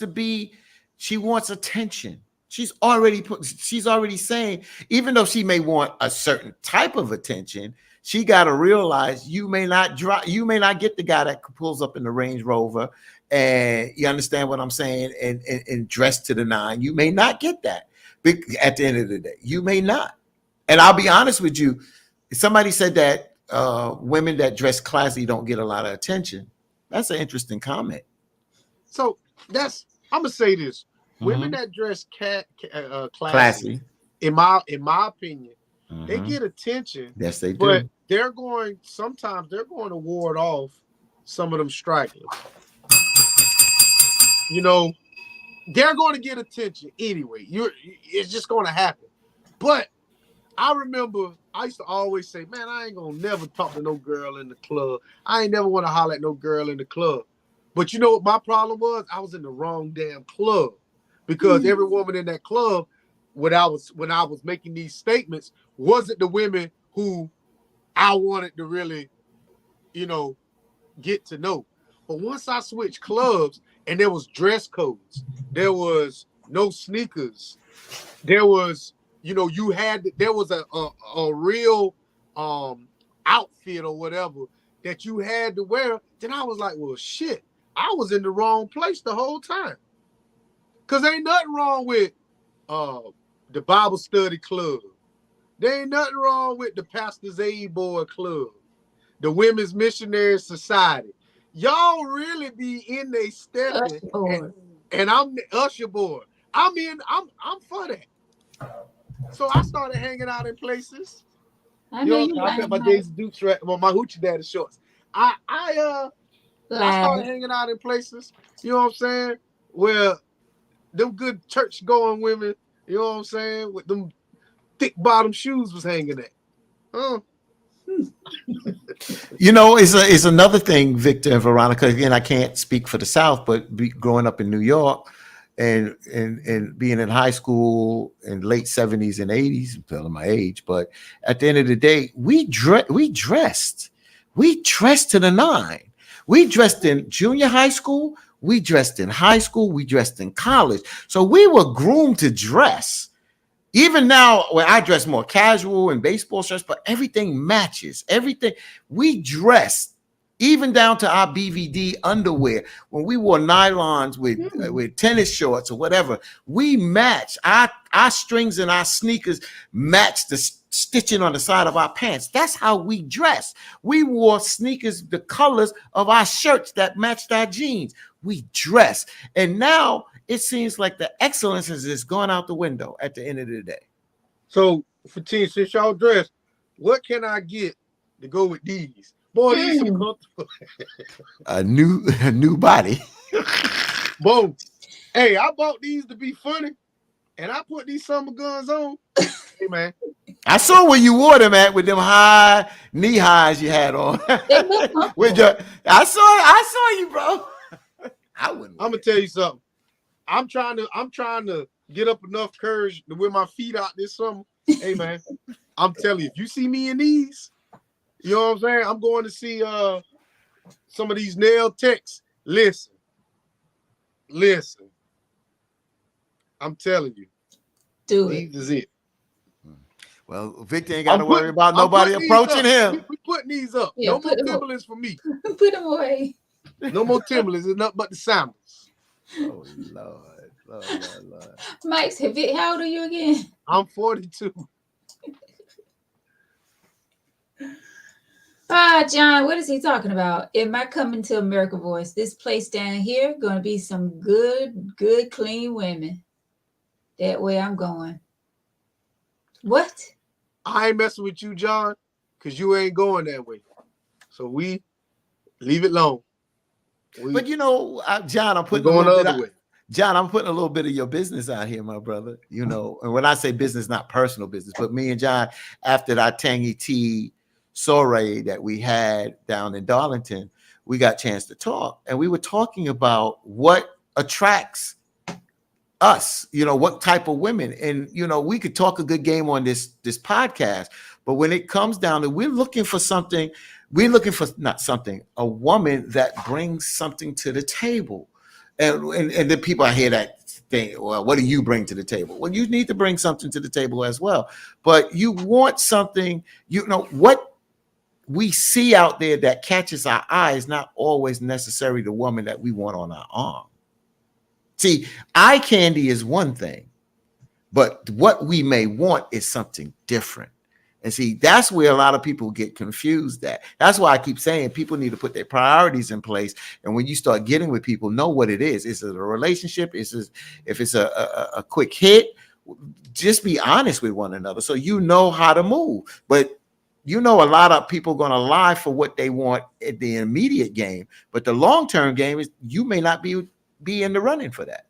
attention. She's already saying, even though she may want a certain type of attention, she got to realize you may not get the guy that pulls up in the Range Rover, and you understand what I'm saying, and dressed to the nine. You may not get that at the end of the day. You may not. And I'll be honest with you, somebody said that women that dress classy don't get a lot of attention. That's an interesting comment. So I'm gonna say this: women Mhm. that dress classy, Classy. in my opinion, they Mhm. get attention, Yes, they but do. sometimes they're going to ward off some of them stragglers. You know, they're going to get attention anyway. It's just going to happen. But I remember I used to always say, man, I ain't gonna never talk to no girl in the club. I ain't never want to holler at no girl in the club. But you know what my problem was? I was in the wrong damn club. Because every woman in that club, when I was making these statements, wasn't the women who I wanted to really, you know, get to know. But once I switched clubs and there was dress codes, there was no sneakers, there was, there was a real outfit or whatever that you had to wear, then I was like, well, shit, I was in the wrong place the whole time. Cause ain't nothing wrong with uh the Bible study club. There ain't nothing wrong with the Pastor's Aid Boy club, the Women's Missionary Society. Y'all really be in there stepping, Usher and, board. and I'm the usher boy. I'm for that. So I started hanging out in places. I know you I got my lying. Daisy Dukes right, my hoochie daddy shorts. I started Live. hanging out in places, you know what I'm saying, where them good church going women, you know what I'm saying, with them thick bottom shoes was hanging at. Huh? It's another thing, Victor and Veronica. Again, I can't speak for the South, but growing up in New York and being in high school in late 70s and 80s, I'm telling my age, but at the end of the day, we dressed to the nine. We dressed in junior high school, we dressed in high school, we dressed in college. So we were groomed to dress. Even now, when I dress more casual in baseball shirts, but everything matches. Everything we dress even down to our BVD underwear. When we wore nylons with tennis shorts or whatever, we matched our strings and our sneakers matched the stitching on the side of our pants. That's how we dressed. We wore sneakers, the colors of our shirts that matched our jeans. We dress. And now it seems like the excellence is just gone out the window at the end of the day. So, for team, since y'all dressed, what can I get to go with these? Boy, these some comfortable. A new body. Boom. Hey, I bought these to be funny, and I put these summer guns on. Hey, man. I saw where you wore them at with them high knee highs you had on. They look comfortable. I saw you, bro. I wouldn't. I'm gonna tell you something. I'm trying to get up enough courage to wear my feet out this summer. Hey, man, I'm telling you, if you see me in these, you know what I'm saying? I'm going to see some of these nail techs. Listen. I'm telling you, Do it. these is it. Well, Victor ain't got to worry about nobody approaching him. We putting these up. Yeah, no more Timberlands for me. Put them away. No more Timberlands. It's nothing but the sandals. Oh, Lord. Mike, how old are you again? I'm 42. John, what is he talking about? In my Coming to America voice, this place down here going to be some good, clean women. That way I'm going. What? I ain't messing with you, John, because you ain't going that way. So we leave it alone. But you know, John, I'm putting going the other way. John, I'm putting a little bit of your business out here, my brother. You know, and when I say business, not personal business, but me and John, after that Tangy Tea soiree that we had down in Darlington, we got a chance to talk, and we were talking about what attracts us, you know, what type of women. And you know, we could talk a good game on this podcast, but when it comes down to, we're looking for a woman that brings something to the table. And the people I hear that thing, well, what do you bring to the table? Well, you need to bring something to the table as well, but you want something, you know, what we see out there that catches our eye is not always necessarily the woman that we want on our arm. See, eye candy is one thing, but what we may want is something different. And see, that's where a lot of people get confused at. That's why I keep saying people need to put their priorities in place. And when you start getting with people, know what it is. Is it a relationship? If it's a quick hit, just be honest with one another so you know how to move. But you know, a lot of people are going to lie for what they want at the immediate game. But the long-term game is you may not be in the running for that.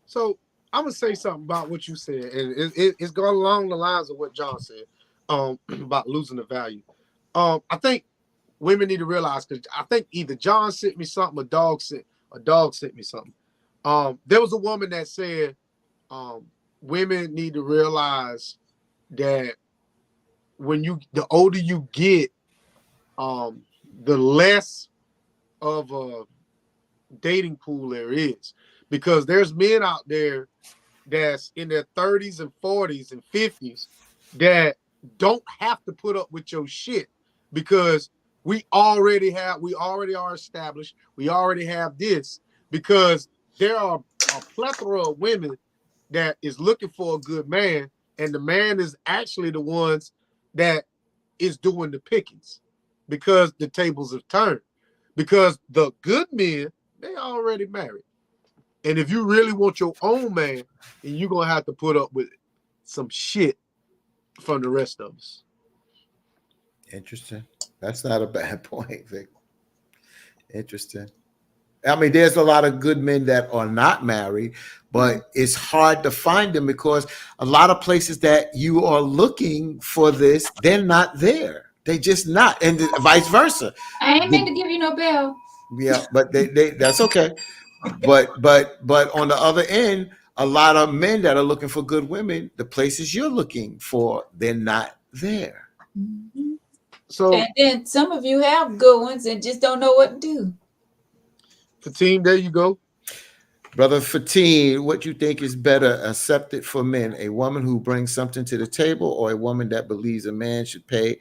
So I'm going to say something about what you said. And it's going along the lines of what John said. About losing the value. I think women need to realize, because I think either John sent me something, a dog sent me something. There was a woman that said women need to realize that the older you get, the less of a dating pool there is, because there's men out there that's in their 30s and 40s and 50s that don't have to put up with your shit, because we already are established. We already have this, because there are a plethora of women that is looking for a good man, and the man is actually the ones that is doing the pickings, because the tables have turned, because the good men, they already married. And if you really want your own man, then you're gonna have to put up with some shit from the rest of us. Interesting. That's not a bad point, Vic. Interesting. I mean, there's a lot of good men that are not married, but it's hard to find them because a lot of places that you are looking for this, they're not there. They just not, and vice versa. I ain't meant to give you no bell. Yeah, but they that's okay. But on the other end, a lot of men that are looking for good women, the places you're looking for, they're not there. Mm-hmm. So, and then some of you have good ones and just don't know what to do. Fatim, there you go. Brother Fatim, what you think is better accepted for men? A woman who brings something to the table, or a woman that believes a man should pay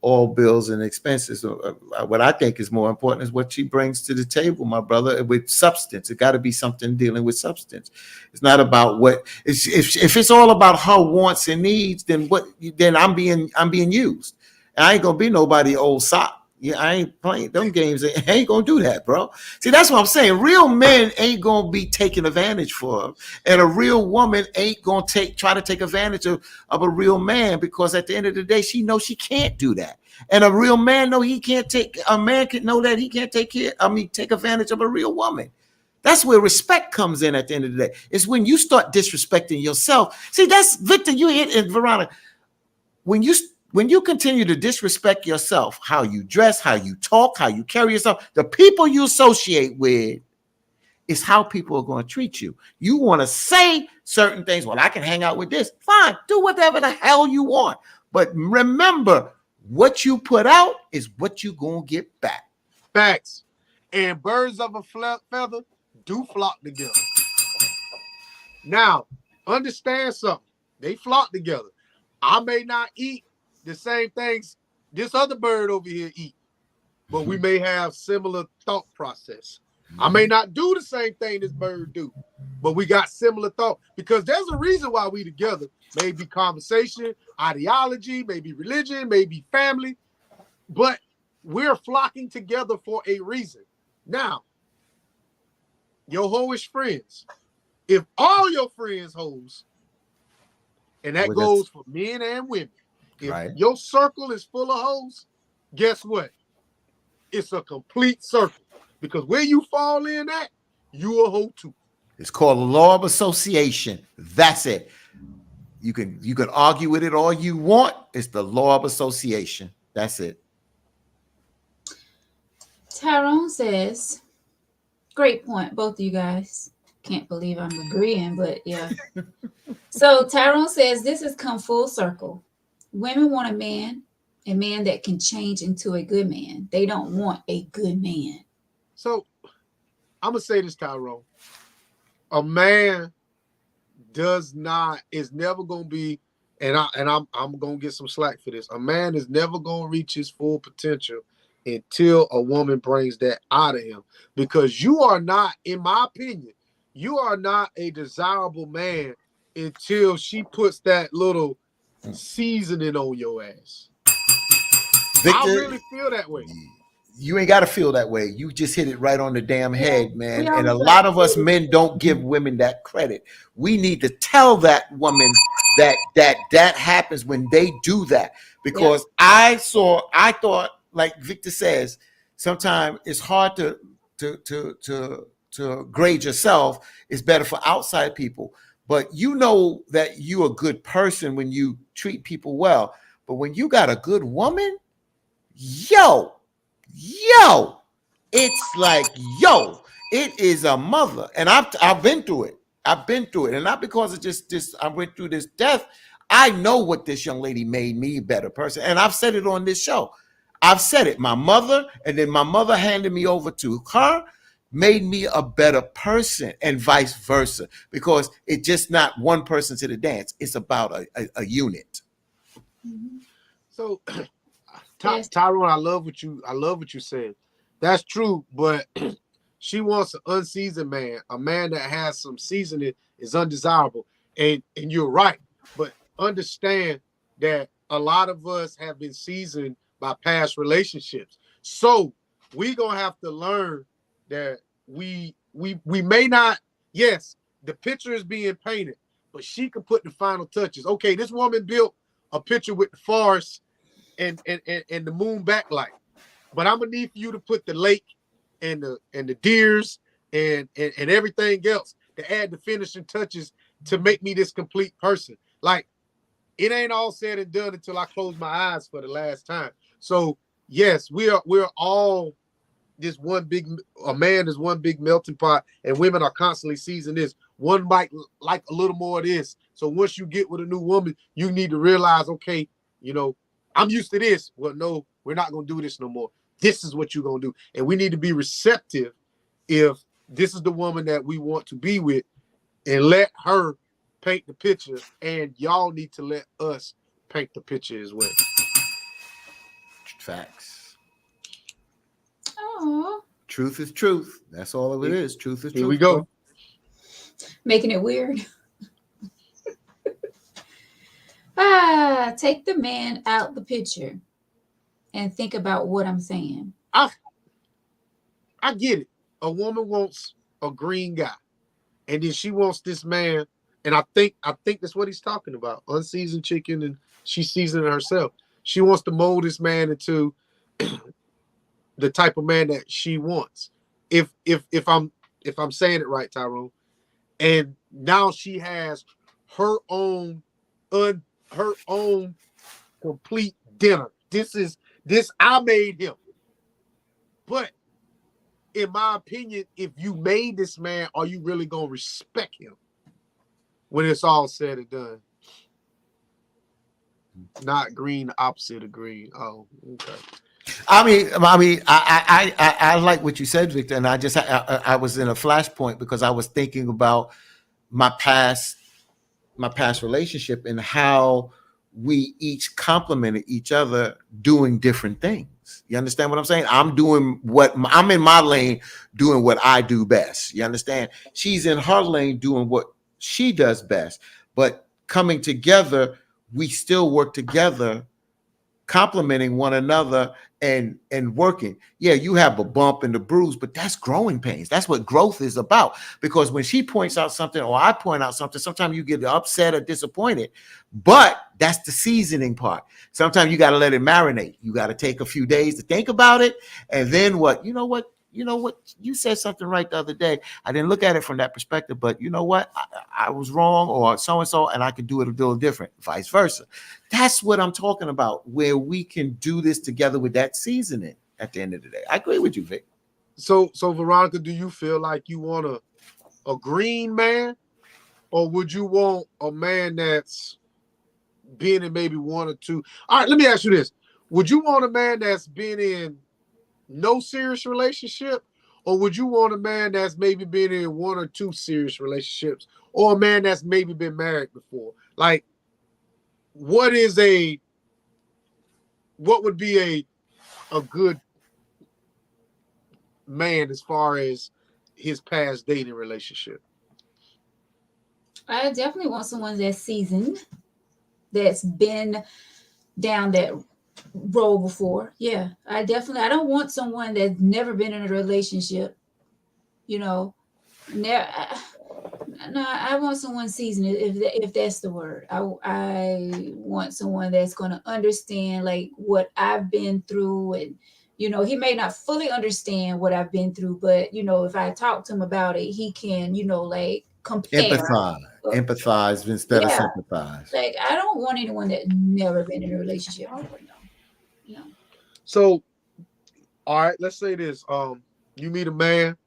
all bills and expenses. What I think is more important is what she brings to the table, my brother, with substance. It got to be something dealing with substance. It's not about what. If it's all about her wants and needs, then what? Then I'm being used. I ain't gonna be nobody old sock. Yeah, I ain't playing them games. I ain't gonna do that, bro. See, that's what I'm saying. Real men ain't gonna be taken advantage for, and a real woman ain't gonna try to take advantage of a real man, because at the end of the day, she knows she can't do that. And a real man know he can't take. A man can know that he can't take advantage of a real woman. That's where respect comes in. At the end of the day, it's when you start disrespecting yourself. See, that's Victor. You hit it, Veronica. When you continue to disrespect yourself, how you dress, how you talk, how you carry yourself, the people you associate with is how people are going to treat you. You want to say certain things. Well, I can hang out with this. Fine, do whatever the hell you want. But remember, what you put out is what you're going to get back. Facts. And birds of a feather do flock together. Now, understand something. They flock together. I may not eat the same things this other bird over here eat, but we may have similar thought process. I may not do the same thing this bird do, but we got similar thought, because there's a reason why we together. Maybe conversation, ideology, maybe religion, maybe family, but we're flocking together for a reason. Now, your hoish friends, if all your friends hoes, and that goes for men and women, if your circle is full of hoes, guess what? It's a complete circle, because where you fall in at, you a hoe too. It's called the law of association. That's it. You can argue with it all you want. It's the law of association. That's it. Tyrone says, great point, both of you guys. Can't believe I'm agreeing, but yeah. So Tyrone says, this has come full circle. Women want a man that can change into a good man. They don't want a good man. So I'm gonna say this, Tyrone. A man is never gonna be, and I'm gonna get some slack for this. A man is never gonna reach his full potential until a woman brings that out of him. Because you are not, in my opinion, you are not a desirable man until she puts that little seasoning on your ass. Victor, I really feel that way. You ain't got to feel that way. You just hit it right on the damn head, man. And a lot of us men don't give women that credit. We need to tell that woman that happens when they do that. Because I thought, like Victor says, sometimes it's hard to grade yourself. It's better for outside people. But you know that you're a good person when you treat people well. But when you got a good woman, yo, it's like, it is a mother. And I've been through it. And not because of just I went through this death. I know what this young lady made me a better person. And I've said it on this show. I've said it. My mother, and then my mother handed me over to her, made me a better person, and vice versa. Because it's just not one person to the dance. It's about a unit. So Tyrone, I love what you said. That's true, but she wants an unseasoned man. A man that has some seasoning is undesirable. And you're right. But understand that a lot of us have been seasoned by past relationships. So we're gonna have to learn that we may not, yes, the picture is being painted, but she can put the final touches. Okay, this woman built a picture with the forest and the moon backlight, but I'm gonna need for you to put the lake and the deers and everything else to add the finishing touches to make me this complete person. Like, it ain't all said and done until I close my eyes for the last time. So yes, we're all this one big, a man is one big melting pot, and women are constantly seizing this. One might like a little more of this. So once you get with a new woman, you need to realize, okay, I'm used to this. Well, no, we're not going to do this no more. This is what you're going to do. And we need to be receptive if this is the woman that we want to be with, and let her paint the picture. And y'all need to let us paint the picture as well. Facts. Oh, Truth is truth. That's all it is. Truth is Here we truth, go. bro. making it weird. Take the man out the picture and think about what I'm saying. I I get it. A woman wants a green guy, and then she wants this man, and I think that's what he's talking about. Unseasoned chicken, and she's seasoning herself. She wants to mold this man into the type of man that she wants. If I'm saying it right, Tyrone. And now she has her own un her own complete dinner. This I made him. But in my opinion, if you made this man, are you really gonna respect him when it's all said and done? Not green, opposite of green. Oh, okay. I like what you said, Victor, and I was in a flashpoint because I was thinking about my past relationship and how we each complemented each other doing different things. You understand what I'm saying? I'm in my lane doing what I do best. You understand? She's in her lane doing what she does best. But coming together, we still work together, complementing one another and working. Yeah, you have a bump and a bruise, but that's growing pains. That's what growth is about. Because when she points out something or I point out something, sometimes you get upset or disappointed, but that's the seasoning part. Sometimes you got to let it marinate. You got to take a few days to think about it, and then what? You said something right the other day. I didn't look at it from that perspective, but you know what? I was wrong, or so and so, and I could do it a little different, vice versa. That's what I'm talking about, where we can do this together with that seasoning at the end of the day. I agree with you, Vic. So Veronica, do you feel like you want a green man, or would you want a man that's been in maybe one or two? All right, let me ask you this: would you want a man that's been in no serious relationship, or would you want a man that's maybe been in one or two serious relationships, or a man that's maybe been married before? Like, what would be a good man as far as his past dating relationship? I definitely want someone that's seasoned, that's been down that road before. Yeah, I don't want someone that's never been in a relationship. You know, never. No, I want someone seasoned. If that's the word, I want someone that's going to understand like what I've been through, and he may not fully understand what I've been through, but if I talk to him about it, he can like compare. Empathize instead of Yeah, sympathize. like I don't want anyone that never been in a relationship before. No. So, all right, let's say this. You meet a man,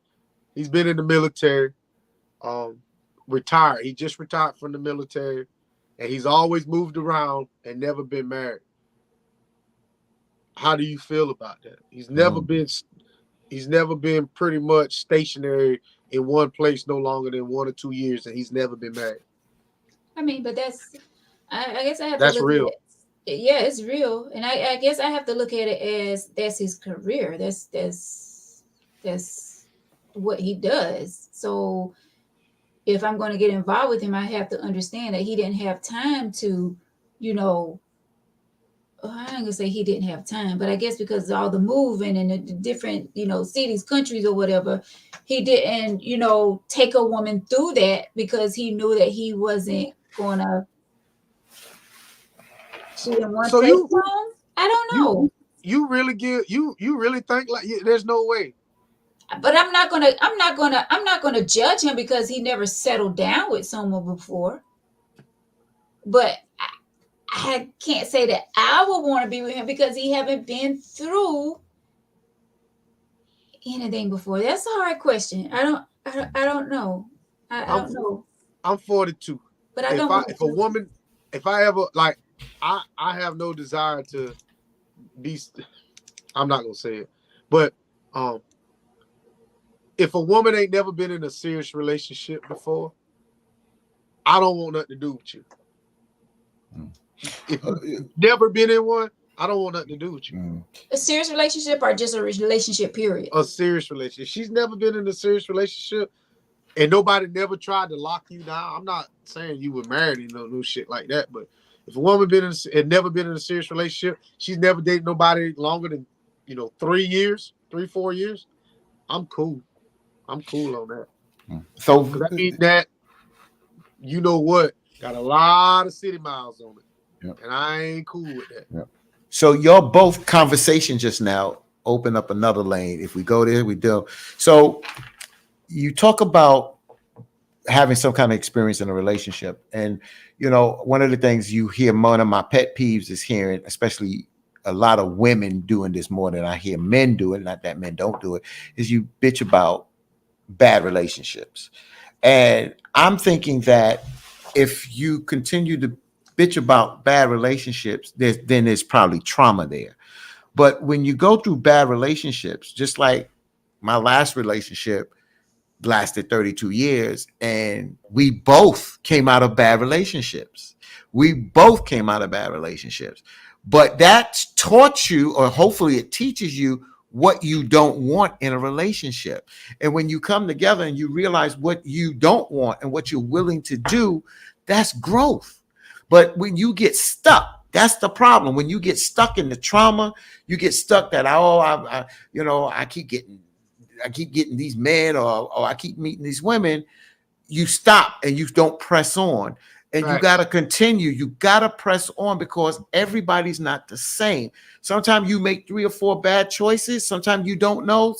he's been in the military, um, retired. He just retired from the military, and he's always moved around and never been married. How do you feel about that? He's never been pretty much stationary in one place no longer than 1 or 2 years, and he's never been married. I mean, but I guess I have to That's look at real. it. Yeah, it's real, and I guess I have to look at it as that's his career. That's what he does. So if I'm going to get involved with him, I have to understand that he didn't have time to, you know, I ain't gonna say he didn't have time, but I guess because of all the moving and the different, cities, countries, or whatever, he didn't, take a woman through that because he knew that he wasn't gonna she in one So place you long. I don't know, you you really really think like there's no way. but I'm not gonna judge him because he never settled down with someone before. But I can't say that I would want to be with him because he haven't been through anything before. That's a hard question. I don't know. I I'm don't know. I'm 42. But I If don't I want to if a judge him. woman if I ever like I have no desire to be. I'm not gonna say it, but um, if a woman ain't never been in a serious relationship before, I don't want nothing to do with you. If you never been in one, I don't want nothing to do with you. A serious relationship or just a relationship period? A serious relationship. She's never been in a serious relationship, and nobody never tried to lock you down. I'm not saying you were married and no new shit like that, but if a woman had never been in a serious relationship, she's never dated nobody longer than 3 years, 4 years. I'm cool. I'm cool on that. So, Because I mean that got a lot of city miles on it, yeah. and I ain't cool with that. Yeah. So your both conversation just now open up another lane. If we go there, we do. So you talk about having some kind of experience in a relationship, and one of the things you hear, one of my pet peeves is hearing, especially a lot of women doing this more than I hear men do it. Not that men don't do it, is you bitch about bad relationships. And I'm thinking that if you continue to bitch about bad relationships, then there's probably trauma there. But when you go through bad relationships, just like my last relationship lasted 32 years, and we both came out of bad relationships. We both came out of bad relationships. But that taught you, or hopefully it teaches you, what you don't want in a relationship. And when you come together and you realize what you don't want and what you're willing to do, that's growth. But when you get stuck, that's the problem. When you get stuck in the trauma, you get stuck that I keep getting these men, or I keep meeting these women. You stop and you don't press on. And you got to continue. You got to press on, because everybody's not the same. Sometimes you make 3 or 4 bad choices. Sometimes you don't know.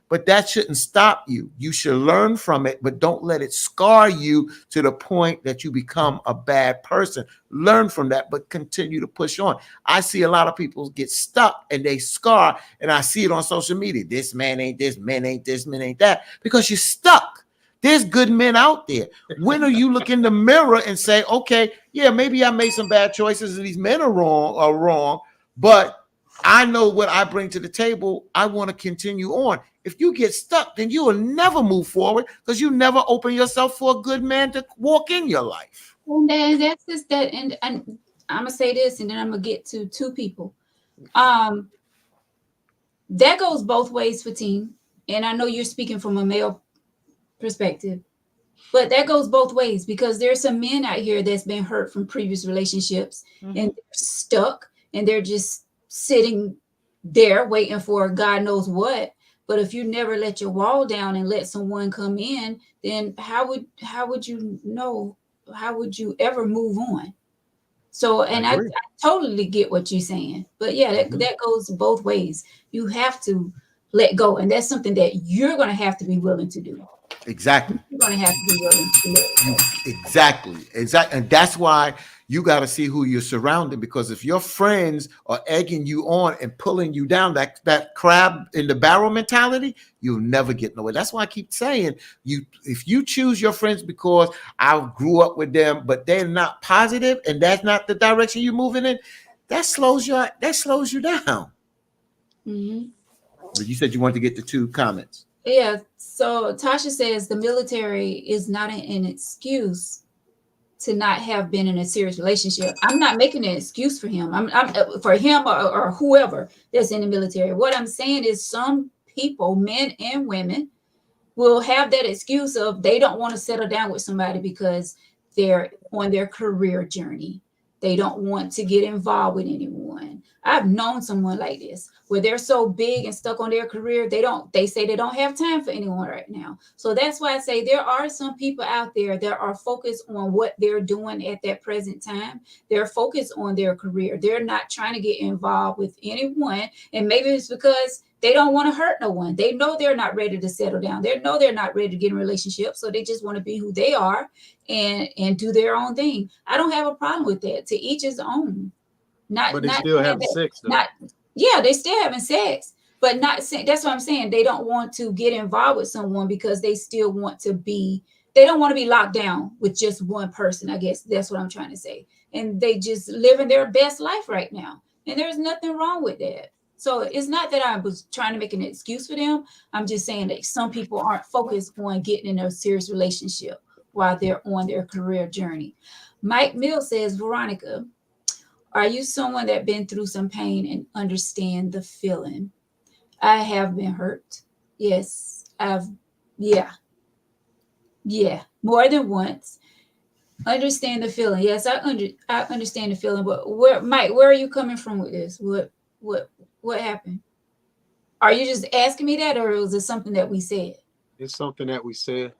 But that shouldn't stop you. You should learn from it, but don't let it scar you to the point that you become a bad person. Learn from that, but continue to push on. I see a lot of people get stuck and they scar, and I see it on social media. This man ain't this, men ain't this, men ain't that, because you're stuck. There's good men out there. When are you look in the mirror and say, okay, yeah, maybe I made some bad choices and these men are wrong, but I know what I bring to the table. I want to continue on. If you get stuck, then you will never move forward, because you never open yourself for a good man to walk in your life. And then that's just that. And I'm going to say this, and then I'm going to get to 2 people. That goes both ways for team. And I know you're speaking from a male perspective, but that goes both ways, because there's some men out here that's been hurt from previous relationships, and they're stuck and they're just sitting there waiting for God knows what. But if you never let your wall down and let someone come in, then how would you know? How would you ever move on? So, and I totally get what you're saying, but yeah, that goes both ways. You have to let go, and that's something that you're going to have to be willing to do. Exactly. You're going to have to be willing to do it. Exactly. And that's why you got to see who you're surrounded, because if your friends are egging you on and pulling you down, that crab in the barrel mentality, you'll never get nowhere. That's why I keep saying, if you choose your friends because I grew up with them, but they're not positive and that's not the direction you're moving in, that slows you down. Mm-hmm. But you said you wanted to get to 2 comments. Yeah. So Tasha says the military is not an excuse to not have been in a serious relationship. I'm not making an excuse for him. I'm for him or whoever that's in the military. What I'm saying is some people, men and women, will have that excuse of they don't want to settle down with somebody because they're on their career journey. They don't want to get involved with anyone. I've known someone like this where they're so big and stuck on their career. They say they don't have time for anyone right now. So that's why I say there are some people out there that are focused on what they're doing at that present time. They're focused on their career. They're not trying to get involved with anyone. And maybe it's because they don't want to hurt no one. They know they're not ready to settle down. They know they're not ready to get in a relationship. So they just want to be who they are and do their own thing. I don't have a problem with that. To each his own. But they still having sex though. They still having sex, but not. That's what I'm saying. They don't want to get involved with someone because they still want to be. They don't want to be locked down with just one person. I guess that's what I'm trying to say. And they just living their best life right now, and there's nothing wrong with that. So it's not that I was trying to make an excuse for them. I'm just saying that some people aren't focused on getting in a serious relationship while they're on their career journey. Mike Mill says, Veronica, Are you someone that been through some pain and understand the feeling? I have been hurt. Yes, yeah, yeah, more than once. Understand the feeling. Yes, I understand the feeling. But Mike, where are you coming from with this? What, what happened? Are you just asking me that, or was it something that we said? It's something that we said.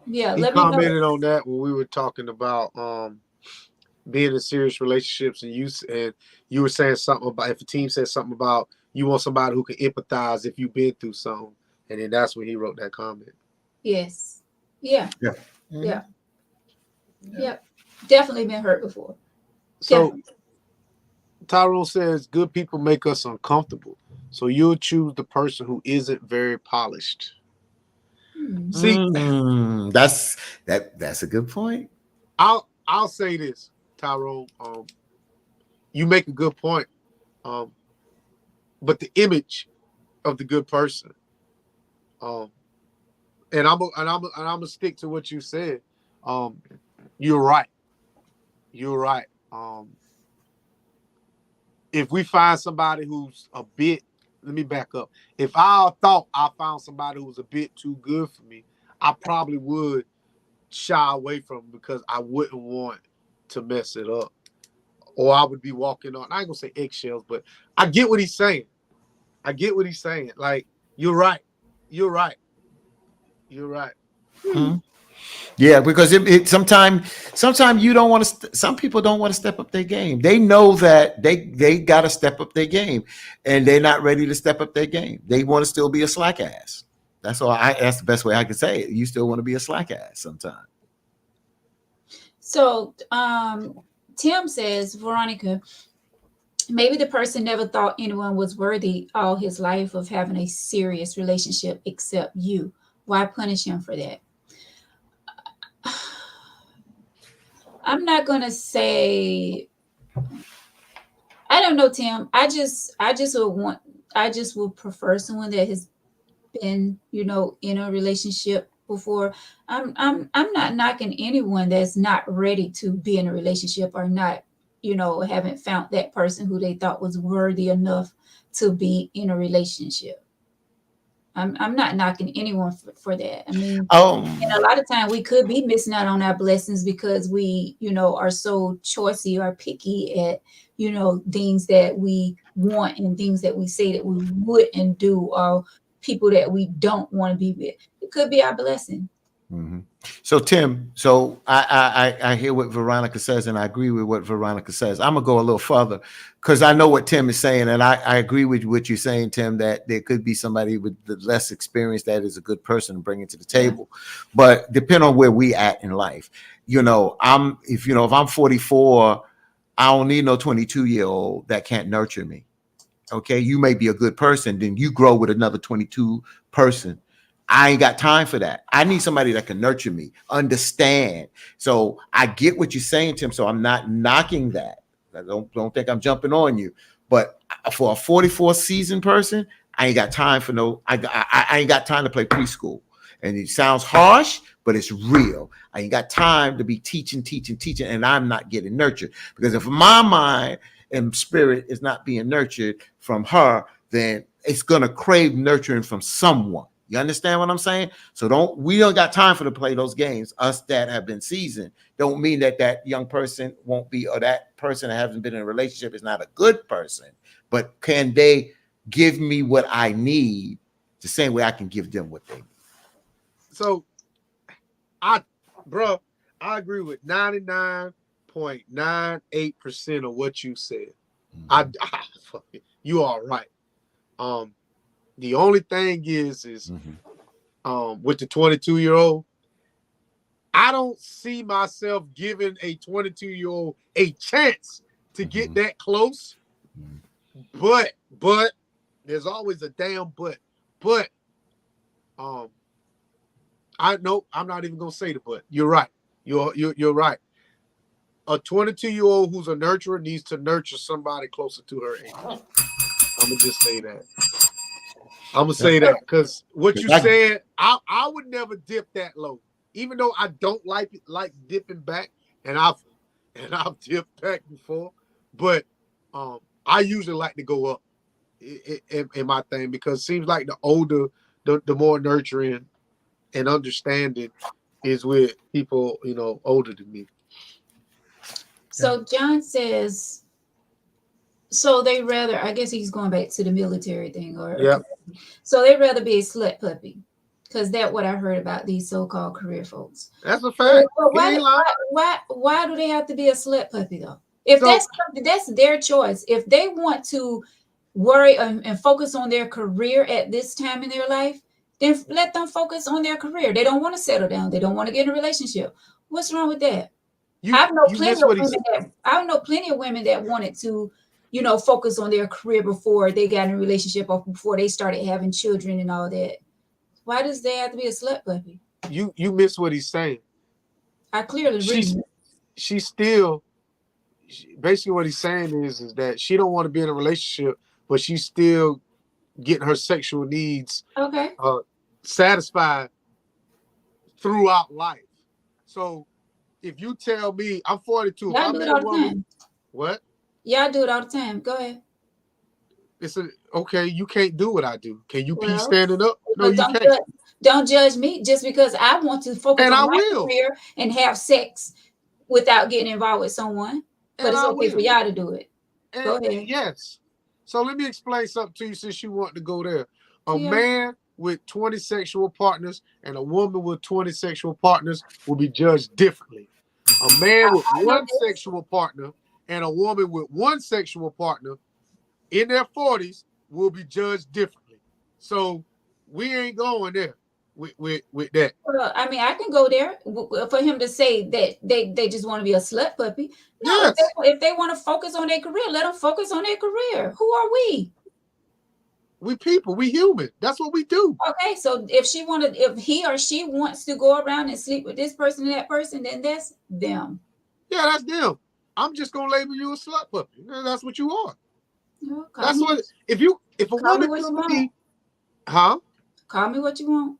Yeah, He let me know. commented on that when we were talking about being in serious relationships, and you were saying something about if a team said something about you want somebody who can empathize if you've been through something, and then that's when he wrote that comment. Yes. Yeah. Yeah. Yeah. Mhm. Yeah. Definitely been hurt before. So Definitely. Tyrone says good people make us uncomfortable, so you'll choose the person who isn't very polished. Hmm. See, That's a good point. I'll say this, Tyrone. You make a good point. Um, but the image of the good person, um, and I'm gonna stick to what you said. Um, you're right. You're right. If we find somebody who's a bit, let me back up. If I thought I found somebody who was a bit too good for me, I probably would shy away from them because I wouldn't want to mess it up, or I would be walking on. I ain't gonna say eggshells, but I get what he's saying. I get what he's saying. Like, you're right. You're right. You're right. Hmm. Mhm. Yeah, because it sometimes you don't want to. Some people don't want to step up their game. They know that they got to step up their game, and they're not ready to step up their game. They want to still be a slack ass. That's all. That's the best way I can say it. You still want to be a slack ass sometimes. So, Tim says, Veronica, maybe the person never thought anyone was worthy all his life of having a serious relationship except you. Why punish him for that? I'm not gonna say I don't know, Tim. I just would prefer someone that has been, in a relationship before. I'm not knocking anyone that's not ready to be in a relationship or not, haven't found that person who they thought was worthy enough to be in a relationship. I'm not knocking anyone for that. I mean, and a Um, lot of time we could be missing out on our blessings because we, are so choosy or picky at, things that we want and things that we say that we wouldn't do, or people that we don't want to be with. It could be our blessing. mhm. So Tim, so I hear what Veronica says, and I agree with what Veronica says. I'm gonna go a little further because I know what Tim is saying, and I agree with what you're saying, Tim, that there could be somebody with the less experience that is a good person to bring it to the Yeah. table. But depend on where we at in life. If I'm 44, I don't need no 22-year-old that can't nurture me. Okay, you may be a good person, then you grow with another 22 person. I ain't got time for that. I need somebody that can nurture me, understand. So I get what you're saying, Tim. So I'm not knocking that. I don't think I'm jumping on you. But for a 44 season person, I ain't got time for no. I ain't got time to play preschool. And it sounds harsh, but it's real. I ain't got time to be teaching, and I'm not getting nurtured because if my mind and spirit is not being nurtured from her, then it's gonna crave nurturing from someone. You understand what I'm saying? So we don't got time for to play those games. Us that have been seasoned don't mean that that young person won't be, or that person that hasn't been in a relationship is not a good person. But can they give me what I need the same way I can give them what they need? So I, bro, I agree with 99.98% of what you said. Mm-hmm. You are right. Um, the only thing is Mm-hmm. with the 22-year-old, I don't see myself giving a 22-year-old a chance to get Mm-hmm. that close. But there's always a damn but. But um, I know I'm not even gonna say the but. You're right. You're right. A 22-year-old who's a nurturer needs to nurture somebody closer to her age. I'm gonna just say that. I'm gonna say So, that because what you I, said, I would never dip that low, even though I don't like it, like dipping back, and and I've dipped back before, but I usually like to go up in my thing because it seems like the older, the more nurturing and understanding is with people, older than me. So John says, so they rather, I guess he's going back to the military thing, or Yeah, so they rather be a slut puppy, because that's what I heard about these so-called career folks. that's a But, fact. but He ain't lying. why do they have to be a slut puppy though? If So that's their choice. If they want to worry and focus on their career at this time in their life, then let them focus on their career. They don't want to settle down. They don't want to get in a relationship. What's wrong with that? you miss what he said. I know plenty of women that wanted to, focus on their career before they got in a relationship or before they started having children and all that. Why does they have to be a slut puppy? You miss what he's saying. I clearly She's read. she still basically what he's saying is that she don't want to be in a relationship, but she's still getting her sexual needs Okay. satisfied throughout life. So if you tell me I'm 42, if Y'all I do it meet a all the woman, time. what? Y'all do it all the time. Go ahead. It's a okay. You can't do what I do. Can you pee Well, standing up? No, but you can't. don't judge me just because I want to focus And on I my will. career and have sex without getting involved with someone. But And it's I okay for will. y'all to do it. And Go ahead. yes. So let me explain something to you since you want to go there. A Yeah. man with 20 sexual partners and a woman with 20 sexual partners will be judged differently. A man with I know one this. sexual partner and a woman with one sexual partner in their 40s will be judged differently. So we ain't going there with that. Well, I mean, I can go there for him to say that they just want to be a slut puppy. No, Yes, if they want to focus on their career, let them focus on their career. Who are we? we people, we human. That's what we do. Okay, so if he or she wants to go around and sleep with this person and that person, then that's them. Yeah, that's them. I'm just gonna label you a slut puppy. That's what you are. Call That's me, what if a call me woman what you come to want. me, huh? Call me what you want.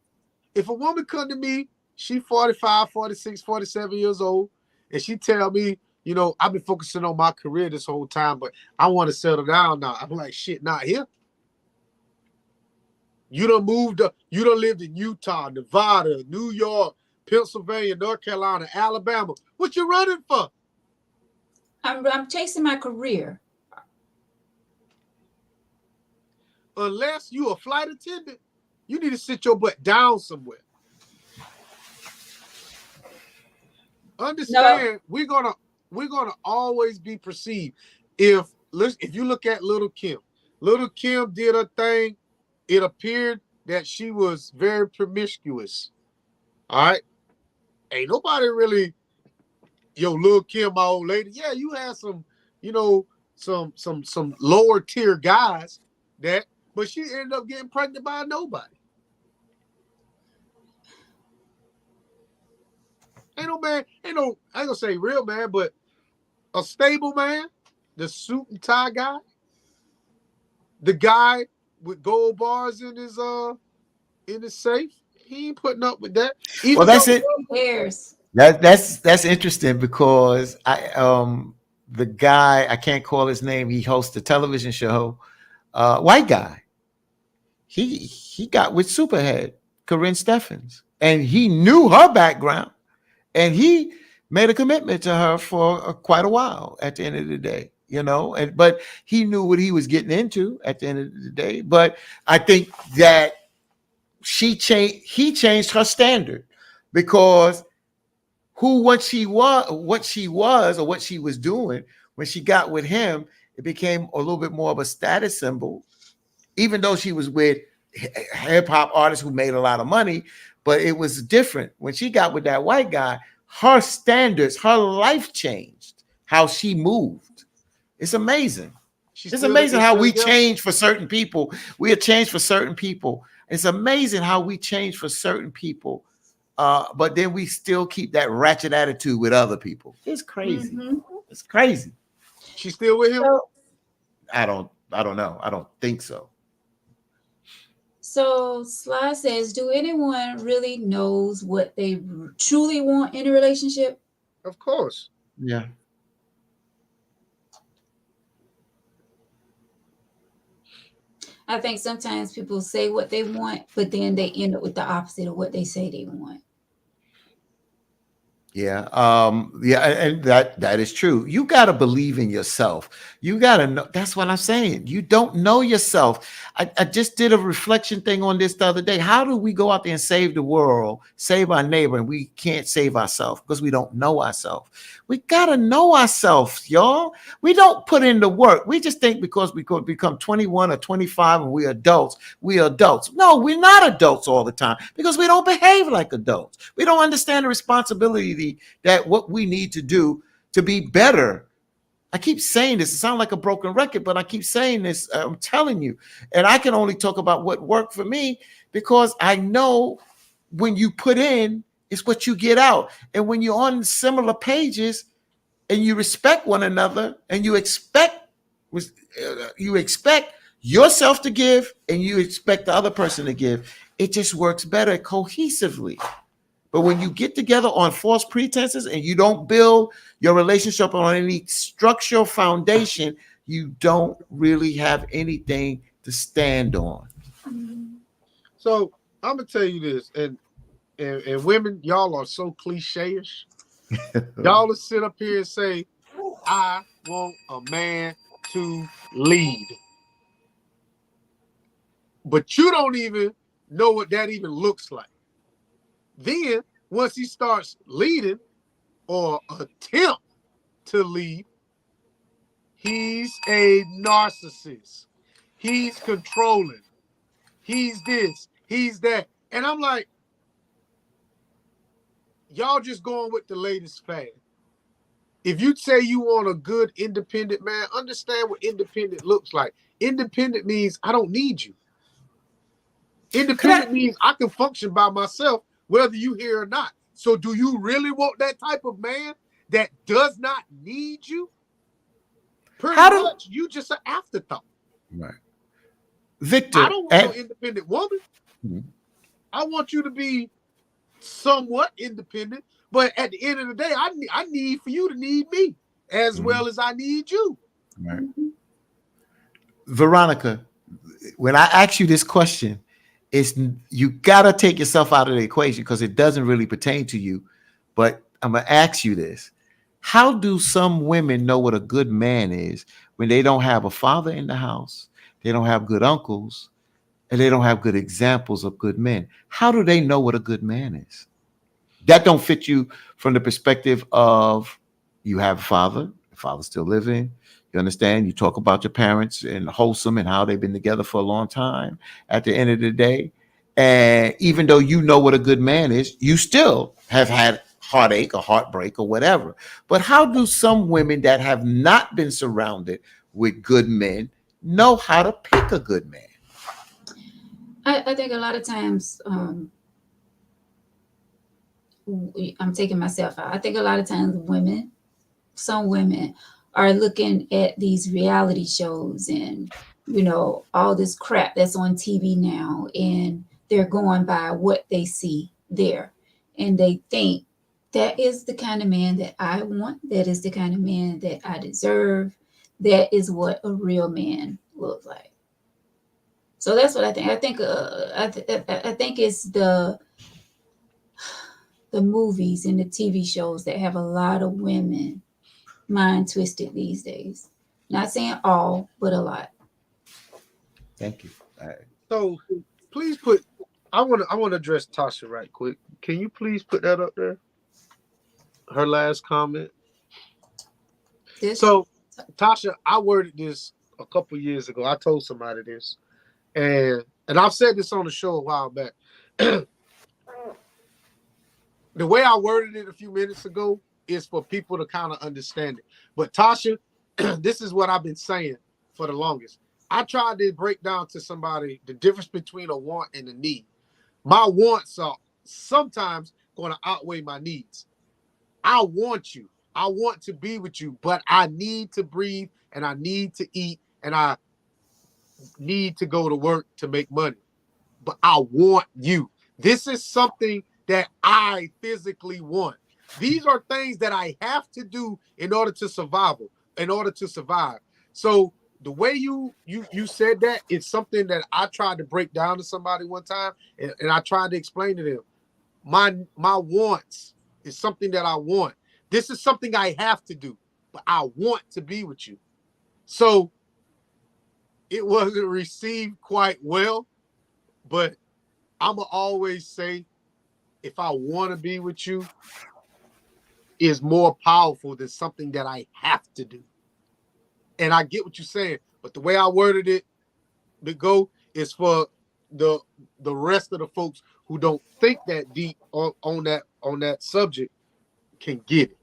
If a woman come to me, she 45, 46, 47 years old, and she tell me, I've been focusing on my career this whole time, but I want to settle down now. I'm like, shit, not here. You done lived in Utah, Nevada, New York, Pennsylvania, North Carolina, Alabama. What you running for? I'm chasing my career. Unless you a flight attendant, you need to sit your butt down somewhere. No, Understand, we're gonna always be perceived. If you look at Little Kim did her thing. It appeared that she was very promiscuous. All right, ain't nobody really, Little Kim, my old lady. Yeah, you had some, some lower tier guys that, but she ended up getting pregnant by nobody. Ain't no man, I ain't gonna say real man, but a stable man, the suit and tie guy, the guy with gold bars in his safe, he ain't putting up with that. Well, Even that's though, it. who cares? That's interesting because the guy, I can't call his name. He hosts a television show. White guy. He got with Superhead, Corinne Steffens, and he knew her background, and he made a commitment to her for quite a while. At the end of the day, but he knew what he was getting into at the end of the day. But I think that he changed her standard because who what she was or what she was doing when she got with him, it became a little bit more of a status symbol, even though she was with hip hop artists who made a lot of money. But it was different when she got with that white guy. Her standards, her life changed, how she moved. It's amazing. It's amazing they how still we together. change for certain people. We are changed for certain people. It's amazing how we change for certain people, but then we still keep that ratchet attitude with other people. It's crazy. Mm-hmm. It's crazy. She's still with him. So, I don't know. I don't think so. so Sly says, do anyone really knows what they truly want in a relationship? Of course. Yeah. I think sometimes people say what they want, but then they end up with the opposite of what they say they want. Yeah, yeah, and that is true. You got to believe in yourself. You got to know. That's what I'm saying. You don't know yourself. I just did a reflection thing on this the other day. How do we go out there and save the world, save our neighbor, and we can't save ourselves because we don't know ourselves? We got to know ourselves, y'all. We don't put in the work. We just think because we could become 21 or 25 and we're adults, we are adults. No, we're not adults all the time because we don't behave like adults. We don't understand the responsibility that what we need to do to be better. I keep saying this. It sounds like a broken record, but I keep saying this. I'm telling you. And I can only talk about what worked for me because I know when you put in, it's what you get out. And when you're on similar pages and you respect one another and you expect yourself to give and you expect the other person to give, it just works better cohesively. But when you get together on false pretenses and you don't build your relationship on any structural foundation, you don't really have anything to stand on. So I'm gonna tell you this, and women, y'all are so cliche-ish. Y'all will sit up here and say, I want a man to lead. But you don't even know what that even looks like. Then once he starts leading or attempt to lead, he's a narcissist. He's controlling. He's this, he's that. And I'm like, y'all just going with the latest fad. If you say you want a good independent man, understand what independent looks like. Independent means I don't need you. Independent means I can function by myself, whether you here or not. So do you really want that type of man that does not need you? Pretty much, you just an afterthought. Right. I Victor, don't want no independent woman. I want you to be somewhat independent, but at the end of the day, I need for you to need me as well as I need you. Right. Veronica, when I ask you this question, it's you gotta take yourself out of the equation because it doesn't really pertain to you. But I'm gonna ask you this: how do some women know what a good man is when they don't have a father in the house, they don't have good uncles, and they don't have good examples of good men? How do they know what a good man is? That don't fit you from the perspective of you have a father, the father's still living. You understand? You talk about your parents and wholesome and how they've been together for a long time at the end of the day. And even though you know what a good man is, you still have had heartache or heartbreak or whatever. But how do some women that have not been surrounded with good men know how to pick a good man? I think a lot of times, I'm taking myself out. I think a lot of times some women are looking at these reality shows and, all this crap that's on TV now, and they're going by what they see there. And they think that is the kind of man that I want. That is the kind of man that I deserve. That is what a real man looks like. So that's what I think. I think it's the movies and the TV shows that have a lot of women mind twisted these days. Not saying all, but a lot. Thank you. So please I want to address Tasha right quick. Can you please put that up there? Her last comment. So Tasha, I worded this a couple years ago. I told somebody this, and I've said this on the show a while back. The way I worded it a few minutes ago is for people to kind of understand it. But Tasha, this is what I've been saying for the longest. I tried to break down to somebody the difference between a want and a need. My wants are sometimes going to outweigh my needs. I want you. I want to be with you, but I need to breathe and I need to eat and I need to go to work to make money. But I want you. This is something that I physically want. These are things that I have to do in order to survive. So the way you said that, it's something that I tried to break down to somebody one time, and I tried to explain to them. My wants is something that I want. This is something I have to do, but I want to be with you. So it wasn't received quite well, but I'ma always say, if I want to be with you, is more powerful than something that I have to do. And I get what you're saying, but the way I worded it, the go is for the the rest of the folks who don't think that deep on that subject can get it.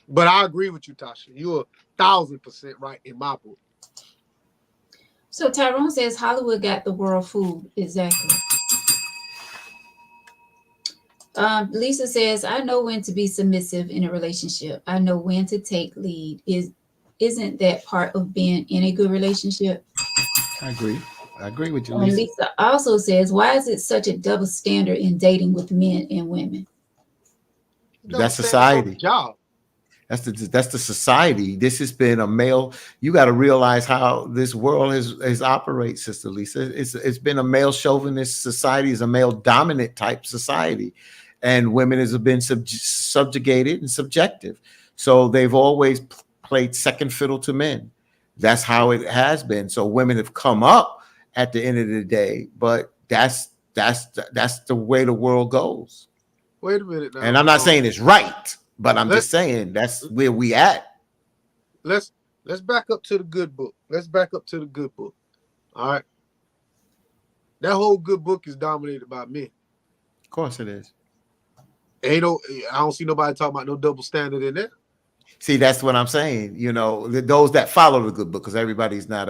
But I agree with you, Tasha. You're 1,000% right in my book. So Tyrone says Hollywood got the world fooled. Exactly. Lisa says, I know when to be submissive in a relationship. I know when to take lead. Isn't that part of being in a good relationship? I agree. I agree with you, And Lisa. Lisa also says, why is it such a double standard in dating with men and women? Double That's standards on the society. job. That's the society. This has been a male. You got to realize how this world has operates, Sister Lisa. It's been a male chauvinist society. It's a male dominant type society, and women have been subjugated and subjective. So they've always played second fiddle to men. That's how it has been. So women have come up at the end of the day, but that's the way the world goes. Wait a minute now. And I'm not saying it's right, but I'm Let just saying that's where we at. let's let's back up to the good book. Let's back up to the good book. All right. That whole good book is dominated by men. Of course it is. Ain't no, I don't see nobody talking about no double standard in there. See, that's what I'm saying. Those that follow the good book, because everybody's not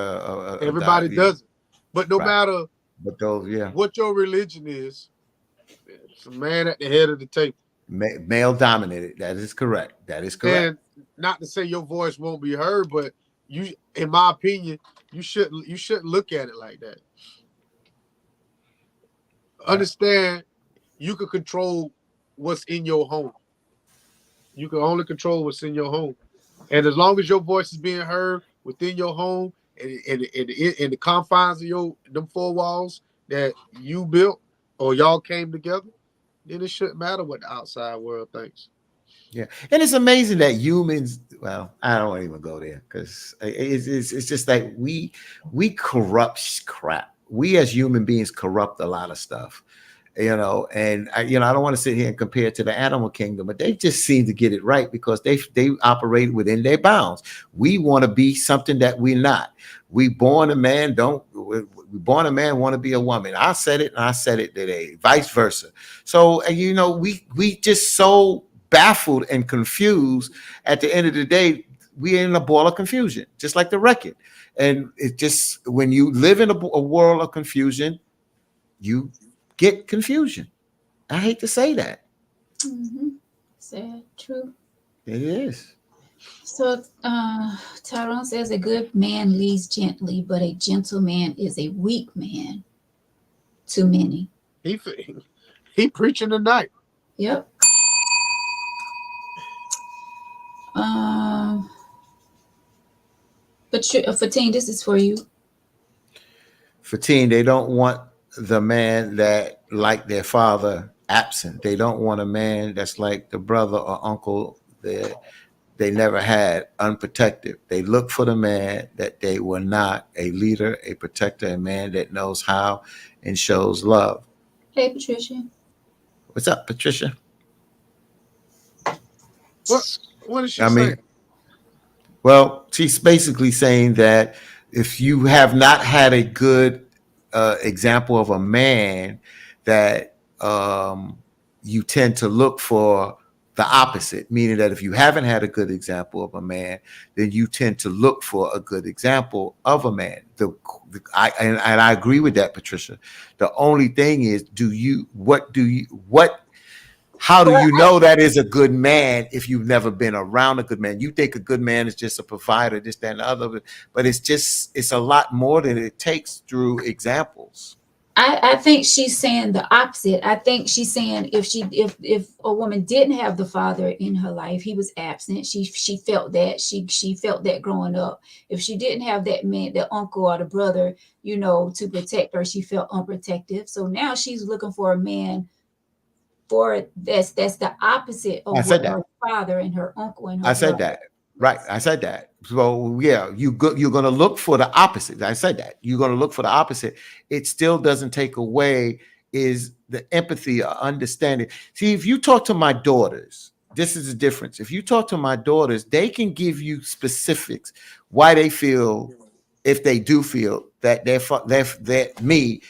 Everybody does it. But no right. matter But those, yeah, what your religion is, it's a man at the head of the table. male dominated. That is correct. That is correct. And not to say your voice won't be heard, but you, in my opinion, you shouldn't look at it like that. Understand, you can control what's in your home. You can only control what's in your home. And as long as your voice is being heard within your home and in the confines of them four walls that you built or y'all came together, then it shouldn't matter what the outside world thinks. Yeah, and it's amazing that humans. Well, I don't even go there because it's just like we corrupt crap. We as human beings corrupt a lot of stuff. And I don't want to sit here and compare it to the animal kingdom, but they just seem to get it right because they operate within their bounds. We want to be something that we're not. We born a man, want to be a woman. I said it and I said it today, vice versa. So we just so baffled and confused. At the end of the day, we're in a ball of confusion, just like the record. And it just, when you live in a world of confusion, you get confusion. I hate to say that. Mm-hmm. Sad, true. It is. So Tyrone says a good man leads gently, but a gentle man is a weak man to many. He preaching tonight. Yep. But Fatine, this is for you. Fatine, they don't want the man that like their father absent. They don't want a man that's like the brother or uncle that they never had, unprotected. They look for the man that they were not, a leader, a protector, a man that knows how and shows love. Hey, Patricia. What's up, Patricia? What is she saying? Well, she's basically saying that if you have not had a good example of a man, that you tend to look for the opposite, meaning that if you haven't had a good example of a man, then you tend to look for a good example of a man. I agree with that, Patricia. The only thing is, how do you know that is a good man if you've never been around a good man? You think a good man is just a provider, this, that, and the other, but it's a lot more than it takes through examples. I think she's saying the opposite. I think she's saying if a woman didn't have the father in her life, he was absent. She felt that she felt that growing up. If she didn't have that man, the uncle or the brother, to protect her, she felt unprotected. So now she's looking for a man for that's the opposite I of said what that. her father and her uncle and her I said brother that. Right. was. I said that. So yeah, you're going to look for the opposite. I said that. You're going to look for the opposite. It still doesn't take away is the empathy or understanding. See, if you talk to my daughters, this is the difference. If you talk to my daughters, they can give you specifics why they feel, if they do feel that that me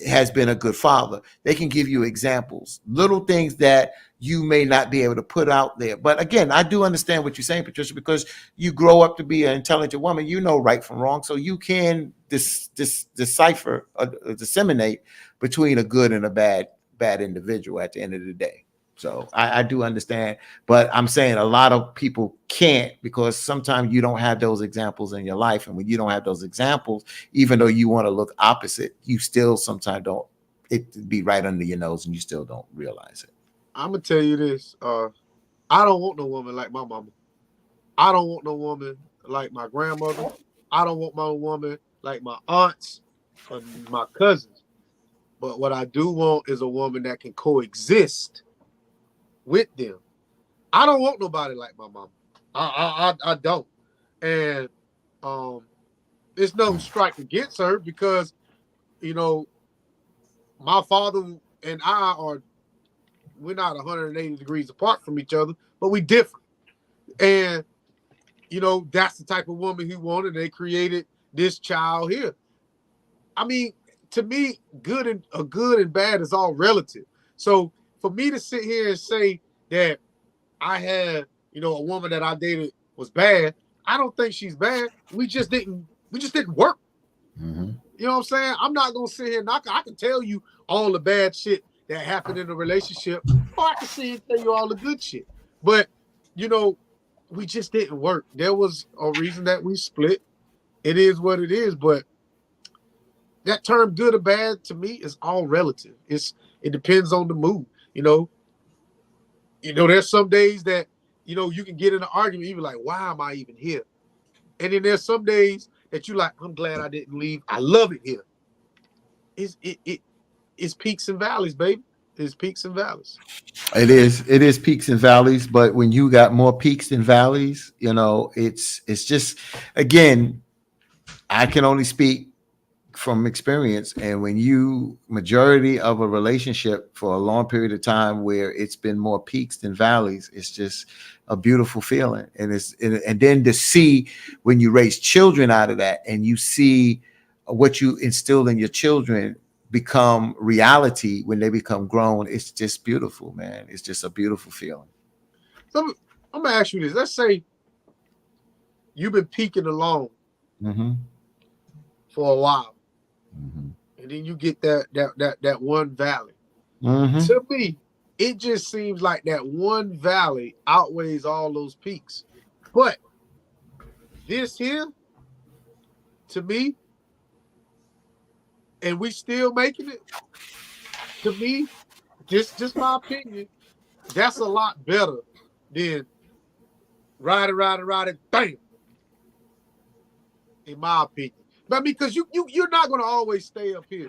has been a good father. They can give you examples, little things that you may not be able to put out there. But again, I do understand what you're saying, Patricia, because you grow up to be an intelligent woman. You know right from wrong, so you can decipher or disseminate between a good and a bad individual at the end of the day. So I do understand, but I'm saying a lot of people can't because sometimes you don't have those examples in your life, and when you don't have those examples, even though you want to look opposite, you still sometimes don't. It be right under your nose, and you still don't realize it. I'm gonna tell you this. I don't want no woman like my mama. I don't want no woman like my grandmother. I don't want my woman like my aunts or my cousins. But what I do want is a woman that can coexist with them. I don't want nobody like my mama. I don't. And um, there's no strike against her because you know my father and I are we're not 180 degrees apart from each other, but we different. And that's the type of woman he wanted. They created this child here. I mean, to me, good and bad is all relative. So for me to sit here and say that I had, a woman that I dated was bad, I don't think she's bad. We just didn't work. Mm-hmm. You know what I'm saying? I'm not gonna sit here and I can tell you all the bad shit that happened in a relationship, or I can sit here and tell you all the good shit. But you know, we just didn't work. There was a reason that we split. It is what it is, but that term good or bad to me is all relative. It depends on the mood. There's some days that you can get in an argument, you be like, why am I even here? And then there's some days that you like, I'm glad I didn't leave. I love it here. It's peaks and valleys, baby. It's peaks and valleys. It is peaks and valleys, but when you got more peaks than valleys, it's just again, I can only speak from experience. And when you majority of a relationship for a long period of time where it's been more peaks than valleys, it's just a beautiful feeling. And then to see when you raise children out of that and you see what you instilled in your children become reality when they become grown, it's just beautiful, man. It's just a beautiful feeling. So I'm gonna ask you this. Let's say you've been peaking along Mm-hmm. for a while, Mm-hmm. and then you get that one valley. Mm-hmm. To me, it just seems like that one valley outweighs all those peaks. But this here, to me, and we still making it, to me, just my opinion, that's a lot better than ride it, bam, in my opinion. But I mean, because you're not gonna always stay up here.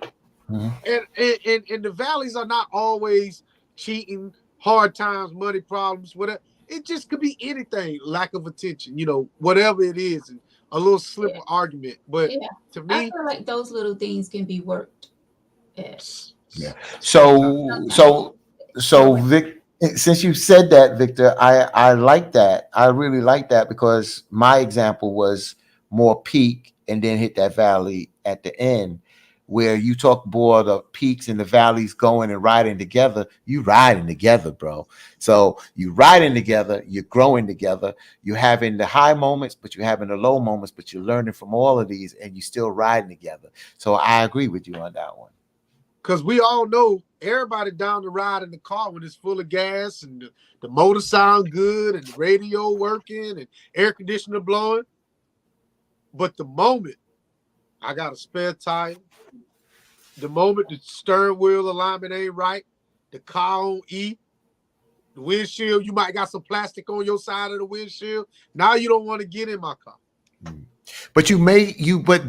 Mm-hmm. And the valleys are not always cheating, hard times, money problems, whatever. It just could be anything, lack of attention, whatever it is, a little slip Yeah, of argument. But yeah. to I me, feel like those little things can be worked at. Yeah. sometimes. So Sometimes. so so Correct. Vic, since you said that, Victor, I like that. I really like that because my example was more peak and then hit that valley at the end, where you talk more the peaks and the valleys going and riding together. You riding together, bro. So you riding together, you're growing together. You're having the high moments, but you're having the low moments, but you're learning from all of these, and you still riding together. So I agree with you on that one. Because we all know everybody down the ride in the car when it's full of gas and the motor sound good and the radio working and air conditioner blowing. But the moment I got a spare tire, the moment the stern wheel alignment ain't right, the car on E, the windshield, you might got some plastic on your side of the windshield. Now you don't want to get in my car. But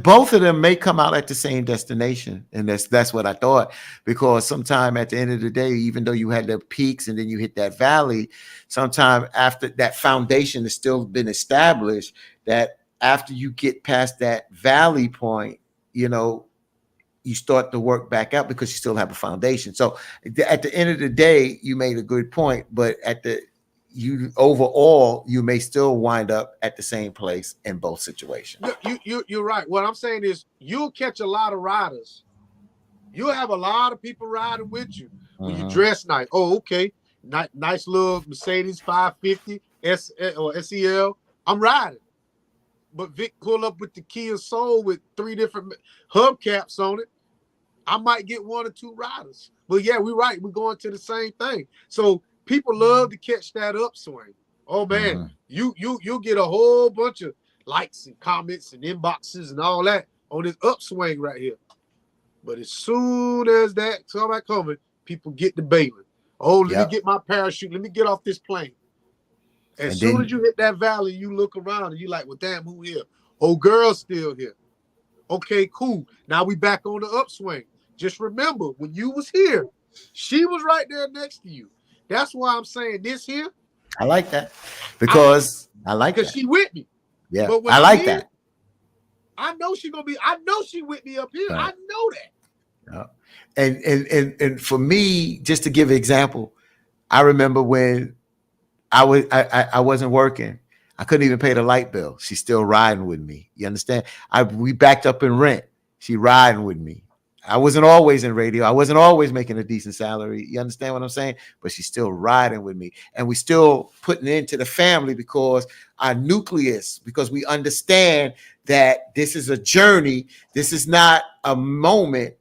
both of them may come out at the same destination, and that's what I thought. Because sometime at the end of the day, even though you had the peaks and then you hit that valley, sometime after that foundation has still been established, that after you get past that valley point, you know, you start to work back out because you still have a foundation. So at the end of the day, you made a good point, but overall, you may still wind up at the same place in both situations. You're right. What I'm saying is you'll catch a lot of riders. You'll have a lot of people riding with you when you dress nice. Oh, okay. Nice little Mercedes 550 or SEL. I'm riding. But Vic pull up with the Kia Soul with 3 different hubcaps on it. I might get 1 or 2 riders. But yeah, we're right. We're going to the same thing. So people love to catch that upswing. Oh man, you'll get a whole bunch of likes and comments and inboxes and all that on this upswing right here. But as soon as that somebody coming, people get the bailing. Oh, let me get my parachute. Let me get off this plane. As soon as you hit that valley, you look around and you like, well, damn, who here? Oh, girl's still here. Okay, cool. Now we back on the upswing. Just remember, when you was here, she was right there next to you. That's why I'm saying this here. I like that because she with me. Yeah, but I like that. I know she gonna be. I know she with me up here. Right. I know that. Yeah. And for me, just to give an example, I remember when I wasn't working. I couldn't even pay the light bill. She's still riding with me. You understand? We backed up in rent. She riding with me. I wasn't always in radio. I wasn't always making a decent salary. You understand what I'm saying? But she's still riding with me. And we still putting it into the family because our nucleus, because we understand that this is a journey. This is not a moment.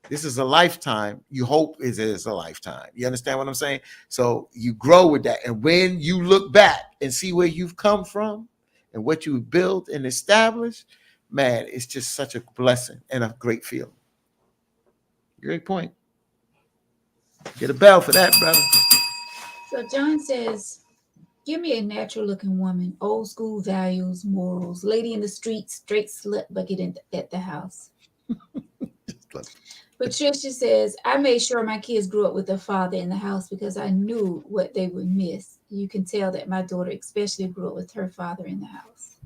This is a lifetime. You hope it is a lifetime. You understand what I'm saying? So you grow with that. And when you look back and see where you've come from and what you've built and established, man, it's just such a blessing and a great feeling. Great point. Get a bell for that, brother. So John says, give me a natural looking woman, old school values, morals, lady in the street, straight slut bucket at the house. Patricia says, I made sure my kids grew up with a father in the house because I knew what they would miss. You can tell that my daughter especially grew up with her father in the house.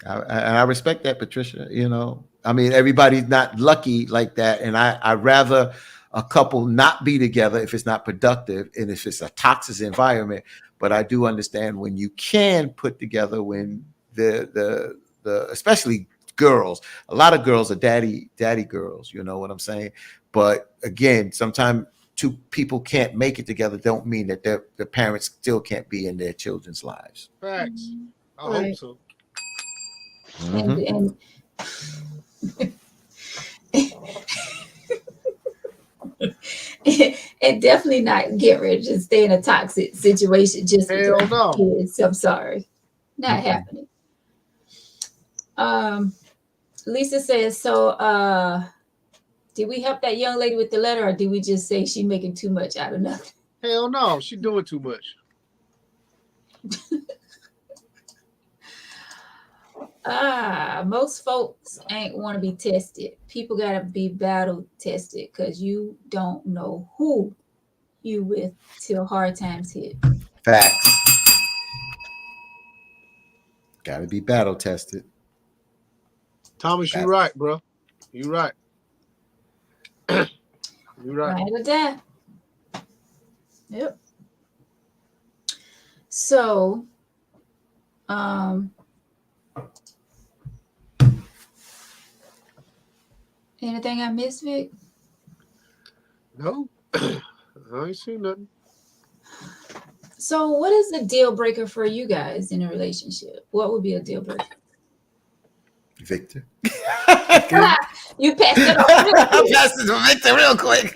I respect that, Patricia. You know, I mean, everybody's not lucky like that. And I rather a couple not be together if it's not productive and if it's a toxic environment. But I do understand when you can put together when the especially girls, a lot of girls are daddy girls, you know what I'm saying? But again, sometimes 2 people can't make it together don't mean that their parents still can't be in their children's lives. Facts. I hope so. And and definitely not get rich and stay in a toxic situation just because of kids. I'm sorry. Not happening. Lisa says, so did we help that young lady with the letter or did we just say she making too much out of nothing? Hell no, she doing too much. Most folks ain't want to be tested. People gotta be battle tested because you don't know who you with till hard times hit. Facts. Gotta be battle tested. Thomas, you right, bro. You right. You right. Right or die. Yep. So, anything I missed, Vic? No, I ain't seen nothing. So, what is a deal breaker for you guys in a relationship? What would be a deal breaker? Victor. You passed it off. I passed it to Victor real quick.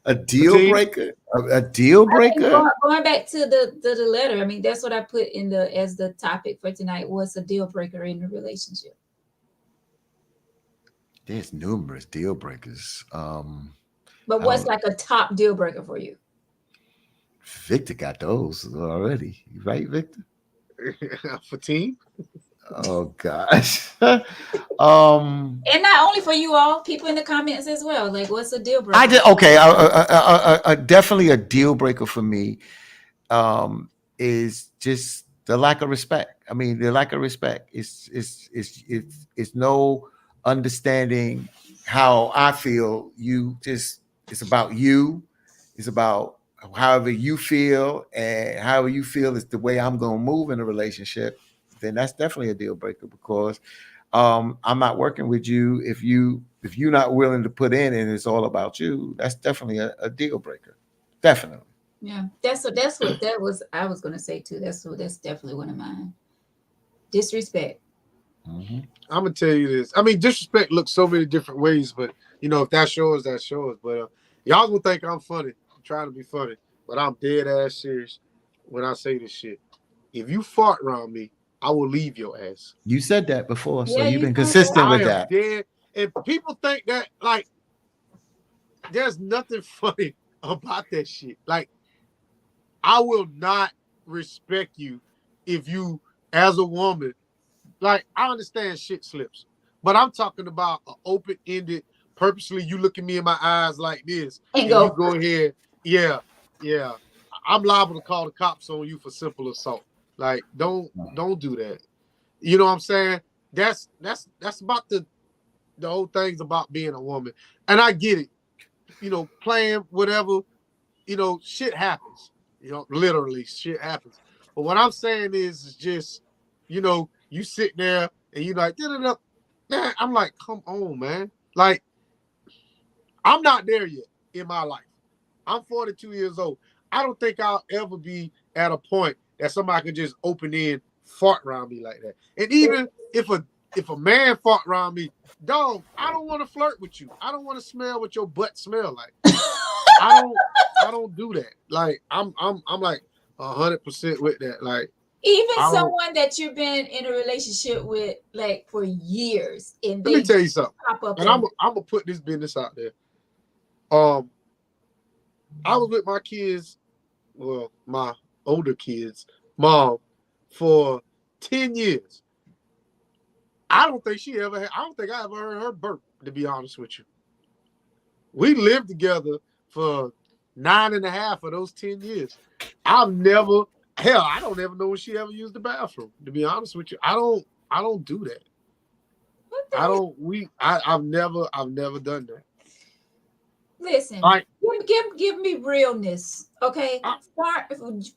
A deal breaker? A deal breaker? Going back to the letter, I mean, that's what I put in as the topic for tonight. What's a deal breaker in a relationship? There's numerous deal breakers. But I what's don't. like a top deal breaker for you? Victor got those already, right, Victor? For team. Oh gosh. um, And not only for you all, people in the comments as well. Like, what's a deal I breaker? did okay. Definitely a deal breaker for me is just the lack of respect. I mean, the lack of respect is no understanding how I feel. You just it's about you. It's about however you feel, and however you feel is the way I'm going to move in a relationship. Then that's definitely a deal breaker because I'm not working with you if you're not willing to put in and it's all about you. That's definitely a deal breaker. Definitely. Yeah, that's what that was. I was gonna say too. That's definitely one of mine. Disrespect. Mm-hmm. I'm gonna tell you this. I mean, disrespect looks so many different ways, but if that's yours, that's yours. But y'all gonna think I'm funny, I'm trying to be funny, but I'm dead ass serious when I say this shit. If you fart around me, I will leave your ass. You said that before, so Yeah, you've you been said that. consistent I with am that. dead. And people think that like there's nothing funny about that shit. Like I will not respect you if you, as a woman, like I understand shit slips, but I'm talking about an open-ended, purposely you look at me in my eyes like this, And and you go. go ahead, yeah, yeah. I'm liable to call the cops on you for simple assault. Like, don't do that. You know what I'm saying? That's about the whole thing's about being a woman. And I get it. Playing whatever, shit happens. Literally shit happens. But what I'm saying is just, you sit there and you like, da-da-da. Man, I'm like, come on, man. Like, I'm not there yet in my life. I'm 42 years old. I don't think I'll ever be at a point that somebody can just open in fart around me like that. And even if a man fart around me, dog, I don't want to flirt with you. I don't want to smell what your butt smell like. I don't I don't do that. Like I'm like 100% with that. Like Even I don't. someone that you've been in a relationship with like for years, and Let me they tell you just something. pop up And and I'm gonna put this business out there. Um, I was with my kids, well, my older kids, mom, for 10 years. I don't think I ever heard her burp, to be honest with you. We lived together for 9.5 of those 10 years. I've never, hell, I don't ever know when she ever used the bathroom, to be honest with you. I don't do that. what the I heck? don't, I've never done that. Listen, Like, give me realness, okay? I, Fart,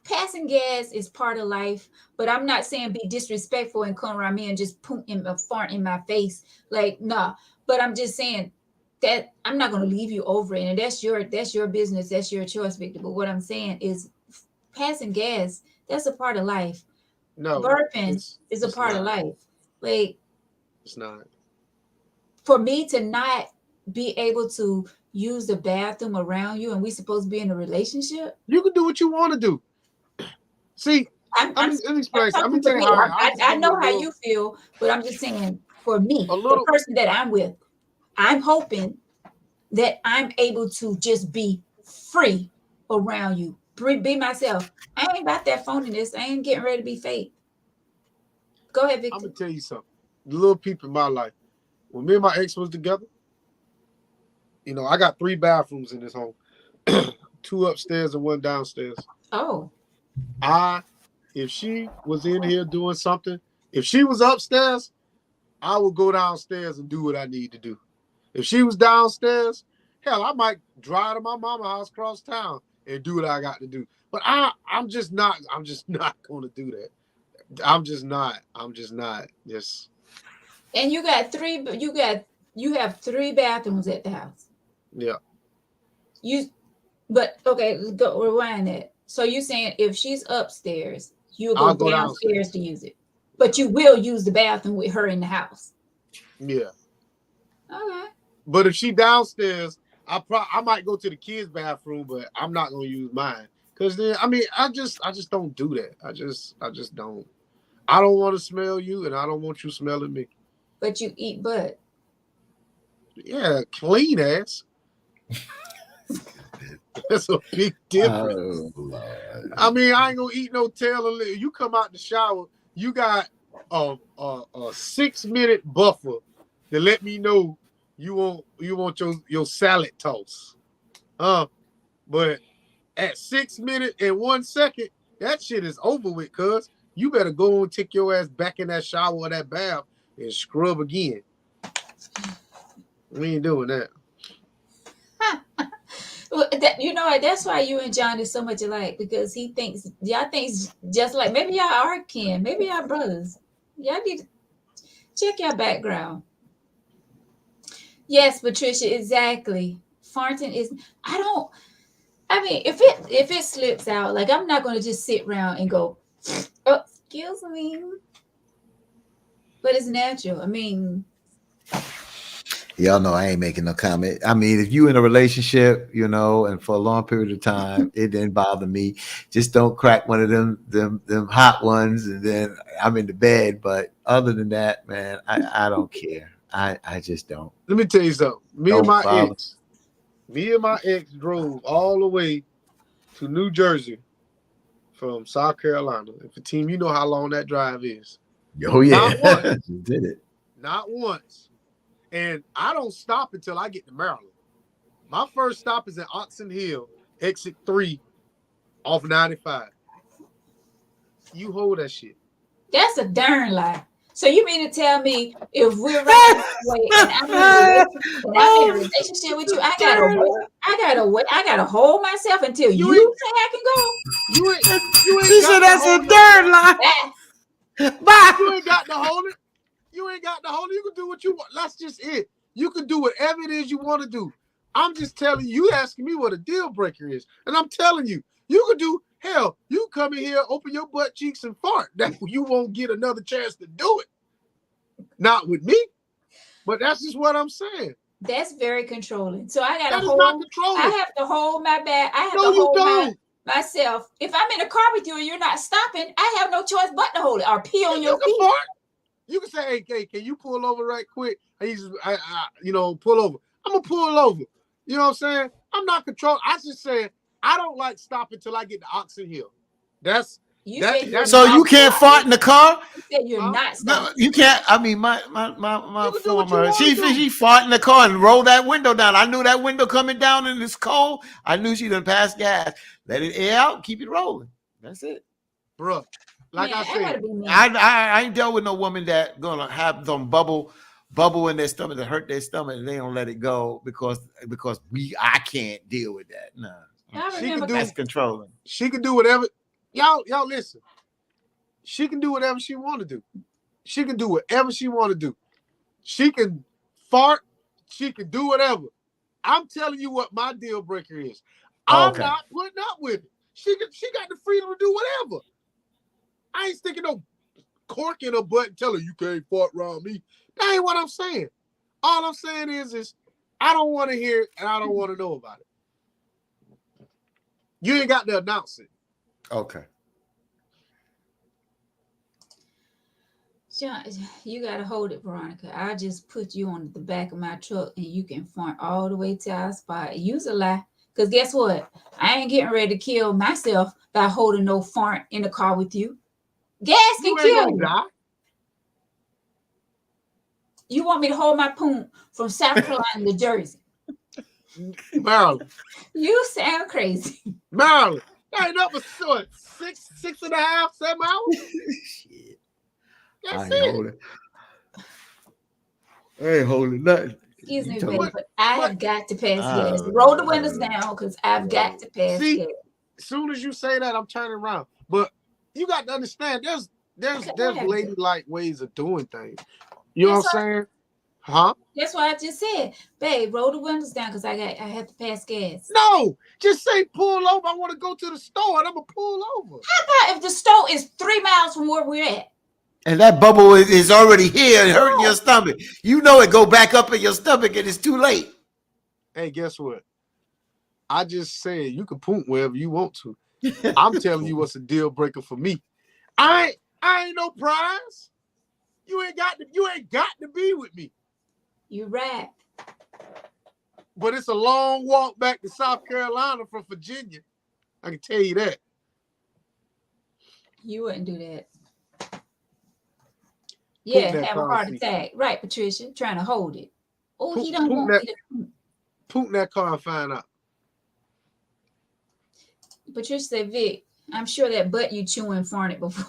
passing gas is part of life, but I'm not saying be disrespectful and come around me and just poop in a fart in my face. Like, nah. But I'm just saying that I'm not gonna leave you over it, and that's your business, that's your choice, Victor. But what I'm saying is passing gas, that's a part of life. no, Burping it's is a it's part of not. life. Like, It's not. for me to not be able to use the bathroom around you and we supposed to be in a relationship. You can do what you want to do. See, I'm let I'm, me let me I'm explain. Let me talking for tell you me. how I'll just I give you know how you feel, but I'm just saying for me, a the little. person that I'm with, I'm hoping that I'm able to just be free around you. Be myself. I ain't about that phoniness. I ain't getting ready to be fake. Go ahead, I'm Victor. gonna tell you something. The little people in my life. When me and my ex was together, I got 3 bathrooms in this home, two upstairs and one downstairs. Oh, I, if she was in here doing something, if she was upstairs, I would go downstairs and do what I need to do. If she was downstairs, hell, I might drive to my mama's house across town and do what I got to do. But I'm just not. I'm just not going to do that. I'm just not. I'm just not. Just and you have 3 bathrooms at the house. yeah. You But okay, go rewind that. So you saying if she's upstairs, you'll go I'll go downstairs downstairs. to use it, but you will use the bathroom with her in the house. Yeah. Okay. But if she downstairs, I might go to the kids' bathroom, but I'm not gonna use mine. Cause then I just don't do that. I just don't. I don't want to smell you, and I don't want you smelling me. But you eat butt. Yeah, clean ass. That's a big difference. Oh, Lord. I mean, I ain't gonna eat no tail and live. You come out the shower, you got a 6-minute buffer to let me know you want your salad toss. But at 6 minutes and 1 second, that shit is over with, cuz you better go and take your ass back in that shower or that bath and scrub again. We ain't doing that. Well, you know what? That's why you and John is so much alike, because he thinks y'all thinks just like, maybe y'all are kin, maybe y'all brothers. Y'all need to check your background. Yes, Patricia, exactly. Farting is. I don't. I mean, if it slips out, like, I'm not gonna just sit around and go, oh, excuse me. But it's natural. I mean, Y'all know I ain't making no comment. I mean, if you in a relationship, and for a long period of time, it didn't bother me. Just don't crack one of them hot ones, and then I'm in the bed. But other than that, man, I don't care. I just don't. Let me tell you something. Don't bother. Me and my ex drove all the way to New Jersey from South Carolina. And for team, you know how long that drive is. Oh yeah, Not once. you did it. Not once. And I don't stop until I get to Maryland. My first stop is in Oxon Hill, exit 3 off 95. You hold that shit. that's a darn lie. So you mean to tell me if we're riding this way and I'm in a relationship with you, I gotta hold myself until you say I can go? You ain't She said that's a third line. Bye. You ain't got to hold it. You ain't got to hold it. You can do what you want. That's just it. You can do whatever it is you want to do. I'm just telling you, asking me what a deal breaker is. And I'm telling you, you can do, hell, you come in here, open your butt cheeks and fart. That you won't get another chance to do it. Not with me. But that's just what I'm saying. That's very controlling. So I That gotta is not hold. controlling. I have to hold my back. I have No, to you hold don't. myself. If I'm in a car with you and you're not stopping, I have no choice but to hold it or pee on You your can feet. fart. You can say, hey, can you pull over right quick? I pull over. I'm gonna pull over. You know what I'm saying? I'm not controlling. I just said I don't like stopping till I get to Oxon Hill. That's You that. said That's So my you can't fart in the car? You said you're huh? not No, stopping. you can't. I mean, my You can do what you former, want to do. she fart in the car and roll that window down. I knew that window coming down and it's cold. I knew she done passed gas. Let it air out, keep it rolling. That's it. Bruh. Like Man, I I said, gotta be mean. I ain't dealt with no woman that gonna have some bubble in their stomach to hurt their stomach and they don't let it go because I can't deal with that. No, I she remember can do that's controlling. she can do whatever. Y'all listen. She can do whatever she want to do. She can do whatever she want to do. She can fart. She can do whatever. I'm telling you what my deal breaker is. Oh, I'm okay. not putting up with it. She got the freedom to do whatever. I ain't sticking no cork in her butt and tell her you can't fart around me. That ain't what I'm saying. All I'm saying is I don't want to hear it and I don't want to know about it. You ain't got to announce it. Okay. John, you gotta hold it, Veronica. I just put you on the back of my truck and you can fart all the way to our spot. Use a lie. Because guess what? I ain't getting ready to kill myself by holding no fart in the car with you. Gas can You ain't kill gonna you. die. You want me to hold my poon from South Carolina to Jersey? Maryland. You sound crazy. Maryland. That ain't up for what, 6.5, 7 hours? Shit. That's I ain't it. holding. I ain't holding nothing. Excuse You me, talking- baby, but I but- have got to pass gas. Roll the windows down because I've got to pass See, gas. as soon as you say that, I'm turning around. But you got to understand, there's ladylike ways of doing things. You know what I'm saying? Huh? That's why I just said, babe, roll the windows down because I have to pass gas. No, just say pull over. I want to go to the store and I'm gonna pull over. How about if the store is 3 miles from where we're at? And that bubble is already here and hurting your stomach. You know it go back up in your stomach and it's too late. Hey, guess what? I just said you can poop wherever you want to. I'm telling you what's a deal breaker for me. I ain't no prize. You ain't got to be with me. You right. but it's a long walk back to South Carolina from Virginia. I can tell you that. You wouldn't do that. Putin Yeah, that have a car heart seat. attack. Right, Patricia, trying to hold it. Oh, he Putin don't want that, me to. Putin that car and find out. Patricia said, Vic, I'm sure that butt you chewing farted before.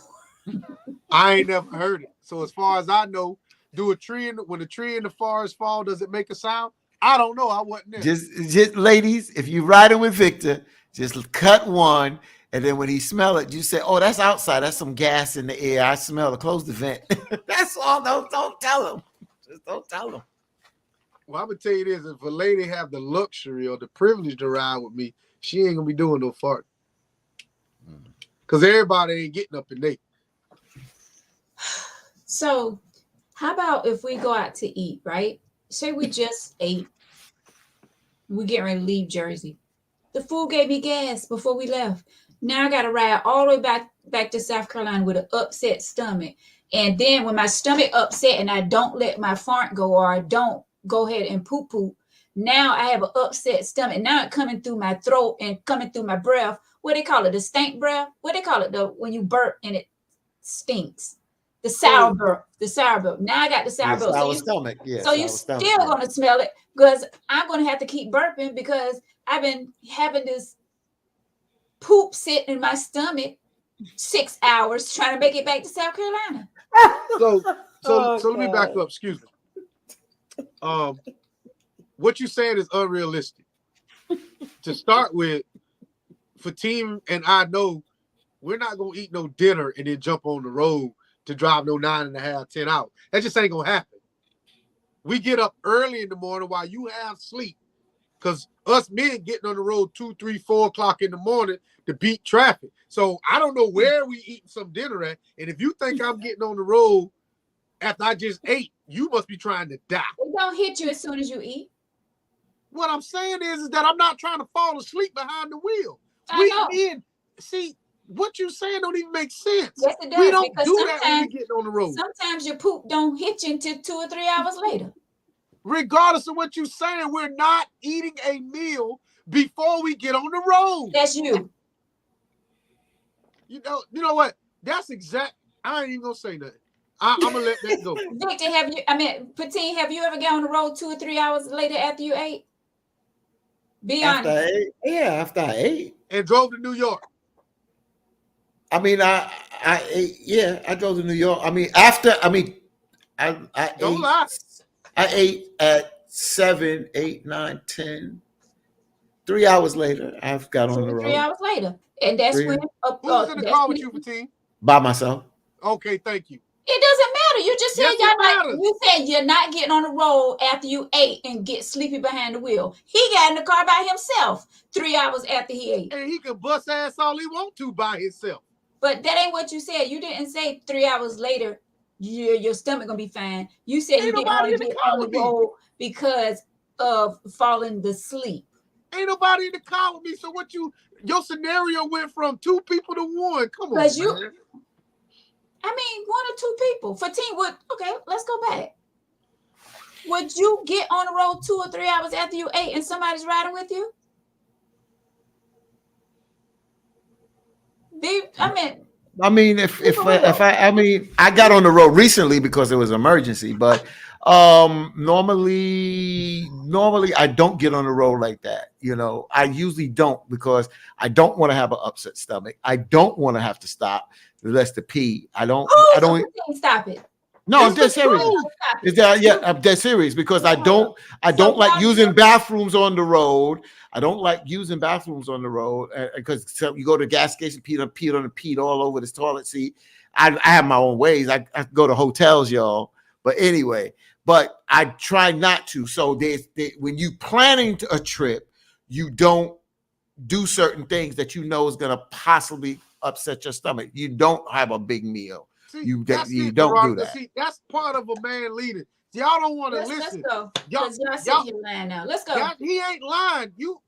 I ain't never heard it. So as far as I know, when a tree in the forest fall, does it make a sound? I don't know. I wasn't there. Just ladies, if you're riding with Victor, just cut one, and then when he smell it, you say, "Oh, that's outside. That's some gas in the air. I smell it. Close the vent." That's all. Don't tell him. Just don't tell him. Well, I'm gonna tell you this: if a lady have the luxury or the privilege to ride with me, she ain't gonna be doing no fart. Cause everybody ain't getting up in there. So, how about if we go out to eat, right? Say we just ate. We getting ready to leave Jersey. The food gave me gas before we left. Now I got to ride all the way back to South Carolina with an upset stomach. And then when my stomach upset and I don't let my fart go or I don't go ahead and poop, now I have an upset stomach. Now it's coming through my throat and coming through my breath. What they call it? The stink breath? What they call it? When you burp and it stinks. The sour burp. The sour burp. Now I got the sour burp. Sour stomach. Yeah. So you still going to smell it because I'm going to have to keep burping because I've been having this poop sit in my stomach 6 hours trying to make it back to South Carolina. So let me back up. Excuse me. What you saying is unrealistic. To start with, Fatim and I know we're not gonna eat no dinner and then jump on the road to drive no 9.5, 10 hours. That just ain't gonna happen. We get up early in the morning while you have sleep. Because us men getting on the road 2, 3, 4 o'clock in the morning to beat traffic. So I don't know where we eating some dinner at. And if you think I'm getting on the road after I just ate, you must be trying to die. It don't hit you as soon as you eat. What I'm saying is that I'm not trying to fall asleep behind the wheel. See, what you saying don't even make sense. Yes, it does. We don't do that when we get on the road. Sometimes your poop don't hit you until 2 or 3 hours later. Regardless of what you're saying, we're not eating a meal before we get on the road. That's you. You know what? That's exact. I ain't even gonna say nothing. I'm gonna let that go. Victor, Patine, have you ever got on the road 2 or 3 hours later after you ate? Be honest. After I ate. And drove to New York. I mean, I ate, I drove to New York. I mean, I Don't ate. lie. I ate at 7, 8, 9, 10. 3 hours later, I've got on the road. 3 hours later. And that's when... Who's in the car with you, Fatim? By myself. Okay, thank you. It doesn't matter. You just said you said you're not getting on the road after you ate and get sleepy behind the wheel. He got in the car by himself 3 hours after he ate. And he can bust ass all he want to by himself. But that ain't what you said. You didn't say 3 hours later, your stomach gonna be fine. You said you didn't want to get on the road because of falling asleep. Ain't nobody in the car with me. So your scenario went from 2 people to 1. Come on, man. I mean, 1 or 2 people. Okay, let's go back. Would you get on the road 2 or 3 hours after you ate and somebody's riding with you? I mean, I got on the road recently because it was an emergency, but normally I don't get on the road like that. You know, I usually don't because I don't want to have an upset stomach. I don't want to have to stop unless to pee. I don't stop it. No, I'm dead serious. I'm dead serious because I don't like using bathrooms on the road. I don't like using bathrooms on the road because you go to the gas station, pee all over this toilet seat. I have my own ways. I go to hotels, y'all. But anyway, I try not to. So when you planning a trip, you don't do certain things that you know is going to possibly upset your stomach. You don't have a big meal. See, you don't do that. See, that's part of a man leading. Y'all don't want to listen. Let's go. Y'all say you're lying now. Let's go. He ain't lying. You.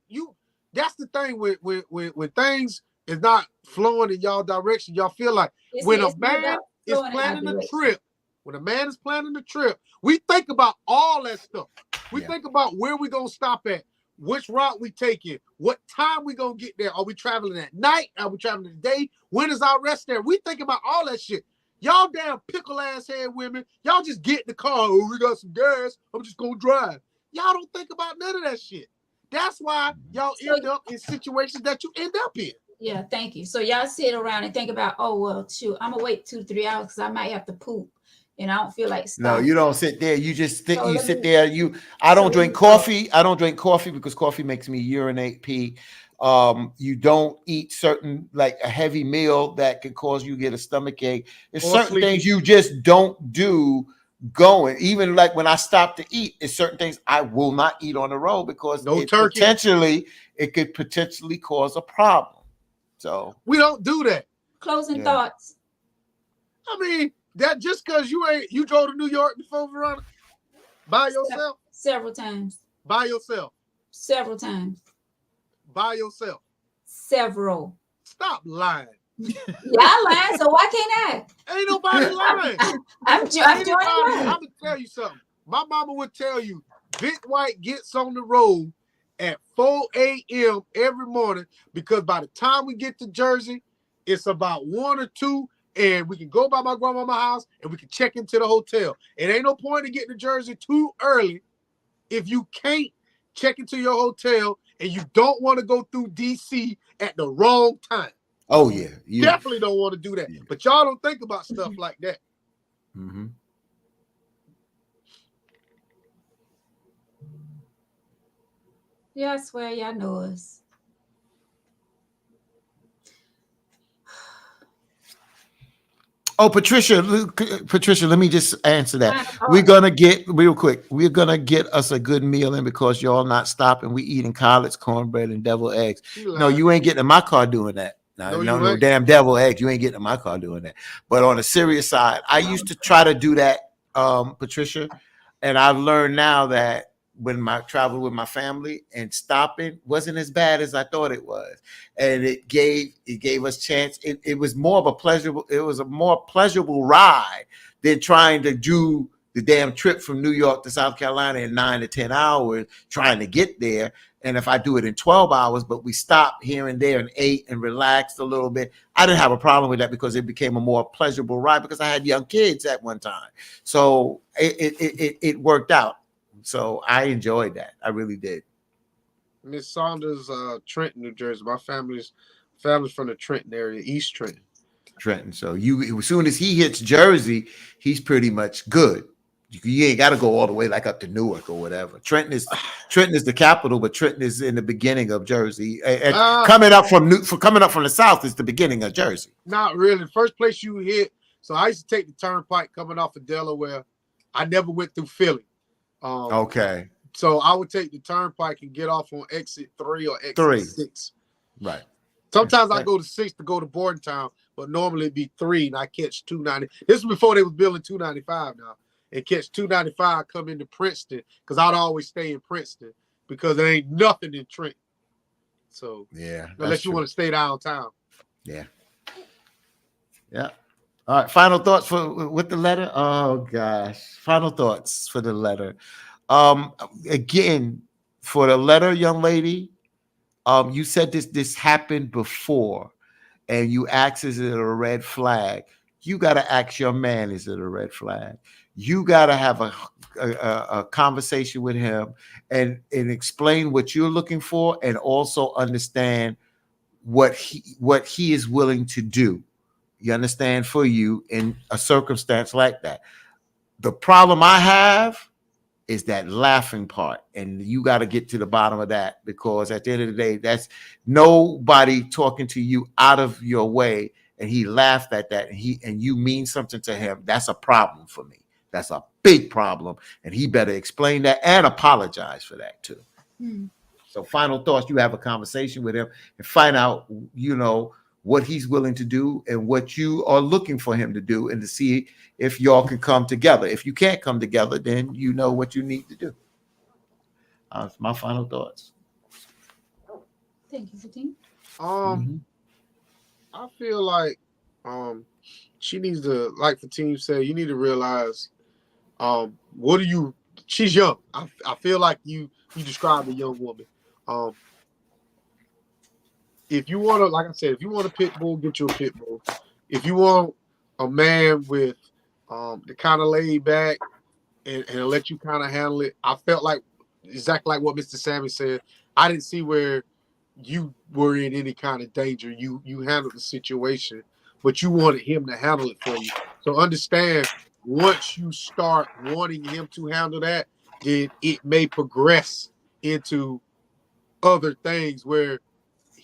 That's the thing when things is not flowing in y'all direction. Y'all feel like when a man is planning a trip, we think about all that stuff. We think about where we gonna stop at, which route we taking, what time we gonna get there. Are we traveling at night? Are we traveling today? When is our rest there? We think about all that shit. Y'all damn pickle ass head women, y'all just get in the car. Oh, we got some gas. I'm just gonna drive. Y'all don't think about none of that shit. That's why y'all end up in situations that you end up in. Yeah, thank you. So y'all sit around and think about, oh well, shoot, I'm gonna wait 2-3 hours because I might have to poop, and I don't feel like No, stopping. you don't sit there. You just So you let sit me. there. I So don't let me drink talk. coffee. I don't drink coffee because coffee makes me urinate, pee. You don't eat certain like a heavy meal that can cause you get a stomach ache. There's Or certain things sleepy. you just don't do going. Even like when I stop to eat, it's certain things I will not eat on the road because No turkey. it could potentially cause a problem. So We don't do that. Closing yeah. thoughts. I mean, that just because you drove to New York before, Veronica, by yourself, Several times. by yourself, Several times. by yourself. Several. Stop lying. Y'all lying, so why can't Ain't nobody lying. I'm joining Anybody, lying. I'm gonna tell you something. My mama would tell you, Big White gets on the road at 4 a.m. every morning because by the time we get to Jersey, it's about 1 or 2, and we can go by my grandmama's house and we can check into the hotel. It ain't no point in getting to Jersey too early if you can't check into your hotel and you don't want to go through DC at the wrong time. Oh yeah. You. Definitely don't want to do that. But y'all don't think about stuff like that. Mm-hmm. Yeah, I swear y'all know us. Oh, Patricia, let me just answer that. Final We're thoughts. gonna get real quick. We're gonna get us a good meal in because y'all not stopping. We eating collards, cornbread, and deviled eggs. She No, lying. you ain't getting in my car doing that. No, No, no, you no ain't. damn deviled eggs. You ain't getting in my car doing that. But on the serious side, I used to try to do that, Patricia, and I've learned now that when my travel with my family and stopping wasn't as bad as I thought it was, and it gave us chance. It was more of a pleasurable. It was a more pleasurable ride than trying to do the damn trip from New York to South Carolina in 9 to 10 hours trying to get there. And if I do it in 12 hours, but we stopped here and there and ate and relaxed a little bit, I didn't have a problem with that because it became a more pleasurable ride because I had young kids at one time. So it worked out. So I enjoyed that. I really did. Miss Saunders, Trenton, New Jersey. My family's from the Trenton area, East Trenton. Trenton. So you, as soon as he hits Jersey, he's pretty much good. You ain't got to go all the way like up to Newark or whatever. Trenton is the capital, but Trenton is in the beginning of Jersey. Coming up from the south is the beginning of Jersey. Not really. The first place you hit. So I used to take the turnpike coming off of Delaware. I never went through Philly. Okay. So I would take the turnpike and get off on exit 3 or exit 3. 6. Right. Sometimes I go to 6 to go to Bordentown, but normally it'd be 3 and I catch 290. This is before they was building 295 now. And catch 295, come into Princeton, because I'd always stay in Princeton because there ain't nothing in Trenton. So yeah, unless you want to stay downtown. Yeah. Yeah. All right. Final thoughts with the letter. Oh gosh. Final thoughts for the letter. Again, for the letter, young lady, you said this happened before, and you asked, is it a red flag? You got to ask your man, is it a red flag? You got to have a conversation with him and explain what you're looking for, and also understand what he is willing to do. You understand, for you in a circumstance like that. The problem I have is that laughing part, and you got to get to the bottom of that, because at the end of the day, that's nobody talking to you out of your way, and he laughed at that, and you mean something to him. That's a problem for me. That's a big problem, and he better explain that and apologize for that too. So final thoughts, you have a conversation with him and find out, what he's willing to do and what you are looking for him to do, and to see if y'all can come together. If you can't come together, then you know what you need to do. That's my final thoughts. Thank you, Fatim. I feel like she needs to, like the team said, you need to realize she's young. I feel like you described a young woman. Um, if you want to, like I said, if you want a pit bull, get you a pit bull. If you want a man with the kind of laid back and let you kind of handle it, I felt like exactly like what Mr. Sammy said. I didn't see where you were in any kind of danger. You handled the situation, but you wanted him to handle it for you. So understand, once you start wanting him to handle that, then it may progress into other things where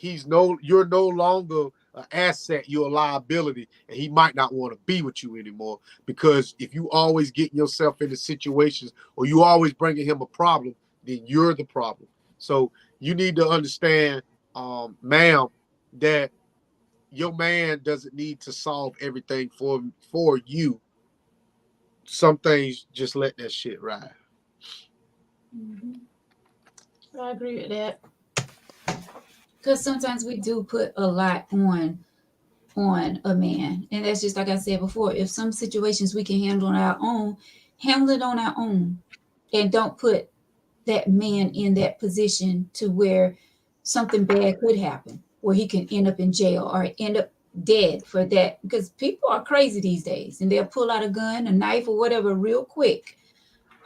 you're no longer an asset, you're a liability, and he might not want to be with you anymore. Because if you always getting yourself into situations or you always bringing him a problem, then you're the problem. So you need to understand, ma'am, that your man doesn't need to solve everything for you. Some things, just let that shit ride. Mhm. I agree with that. Because sometimes we do put a lot on a man, and that's just like I said before. If some situations we can handle on our own, handle it on our own, and don't put that man in that position to where something bad could happen, where he can end up in jail or end up dead for that. Because people are crazy these days, and they'll pull out a gun, a knife, or whatever real quick,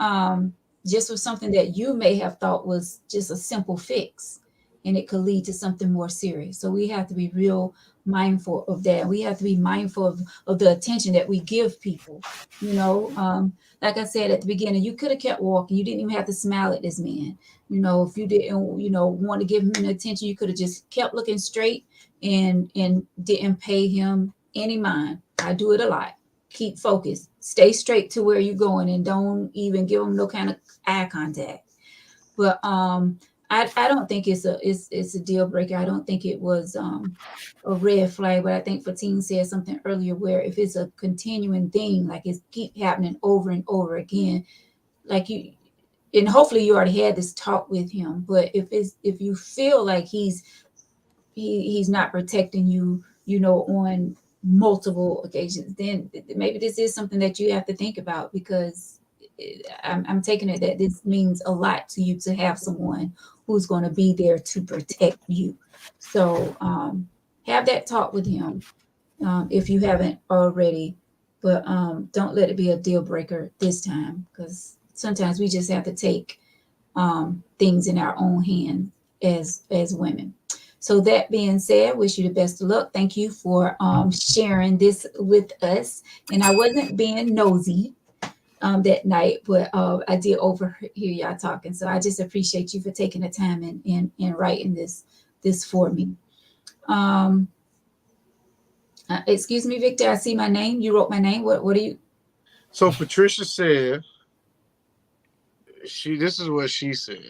um, just for something that you may have thought was just a simple fix, and it could lead to something more serious. So we have to be real mindful of that. We have to be mindful of the attention that we give people. You know, like I said at the beginning, you could have kept walking. You didn't even have to smile at this man. You know, if you didn't, want to give him an attention, you could have just kept looking straight and didn't pay him any mind. I do it a lot. Keep focused, stay straight to where you're going, and don't even give them no kind of eye contact. But I don't think it's a deal breaker. I don't think it was a red flag. But I think Fatine said something earlier where if it's a continuing thing, like it's keep happening over and over again, like you, and hopefully you already had this talk with him. But if you feel like he's not protecting you, on multiple occasions, then maybe this is something that you have to think about, because I'm taking it that this means a lot to you to have someone who's going to be there to protect you. So have that talk with him, if you haven't already, but don't let it be a deal breaker this time, because sometimes we just have to take things in our own hands as women. So that being said, wish you the best of luck. Thank you for sharing this with us. And I wasn't being nosy that night, but I did overhear y'all talking. So I just appreciate you for taking the time and writing this for me. Um, excuse me, Victor. I see my name. You wrote my name. What are you? So Patricia said, this is what she said.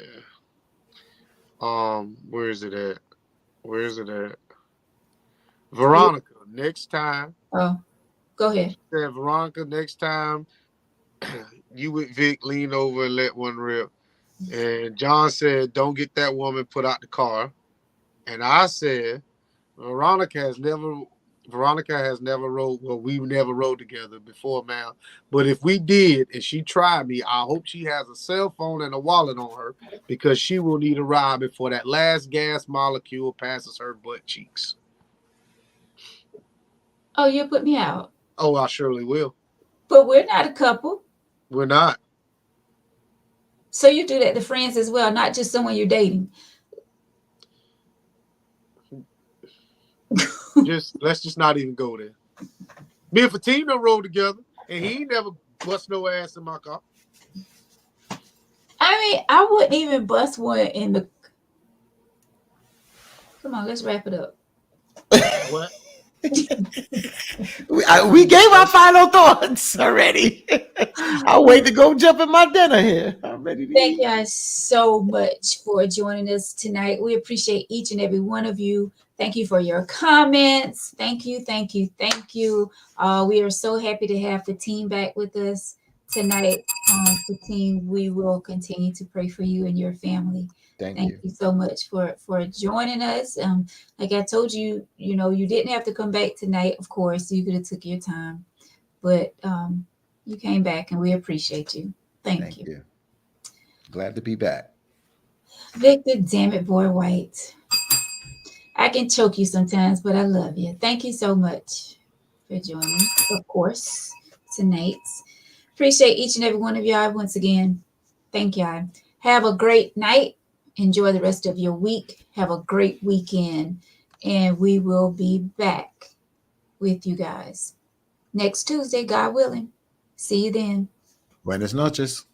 Where is it at? Where is it at? Veronica, next time. Oh, go ahead. She said, Veronica, next time you with Vic, lean over and let one rip. And John said, don't get that woman put out the car. And I said, Veronica has never Veronica has never rode, well, we never rode together before now. But if we did and she tried me, I hope she has a cell phone and a wallet on her, because she will need a ride before that last gas molecule passes her butt cheeks. Oh, you put me out. Oh, I surely will. But we're not a couple. We're not. So you do that to friends as well, not just someone you're dating. Let's just not even go there. Me and Fatima rode together, and he ain't never bust no ass in my car. I mean, I wouldn't even bust one in the. Come on, let's wrap it up. What? We gave our final thoughts already. I'll wait to go jump in my dinner here. I'm ready to Thank eat. you guys so much for joining us tonight. We appreciate each and every one of you. Thank you for your comments. Thank you, thank you, thank you. We are so happy to have the team back with us tonight. The team, we will continue to pray for you and your family. Thank Thank you. you so much for joining us. Like I told you, you didn't have to come back tonight. Of course, you could have took your time, but you came back, and we appreciate you. Thank Thank you. you. Glad to be back. Victor, damn it, boy, White. I can choke you sometimes, but I love you. Thank you so much for joining, of course, tonight. Appreciate each and every one of y'all once again. Thank y'all. Have a great night. Enjoy the rest of your week. Have a great weekend. And we will be back with you guys next Tuesday, God willing. See you then. Buenas noches.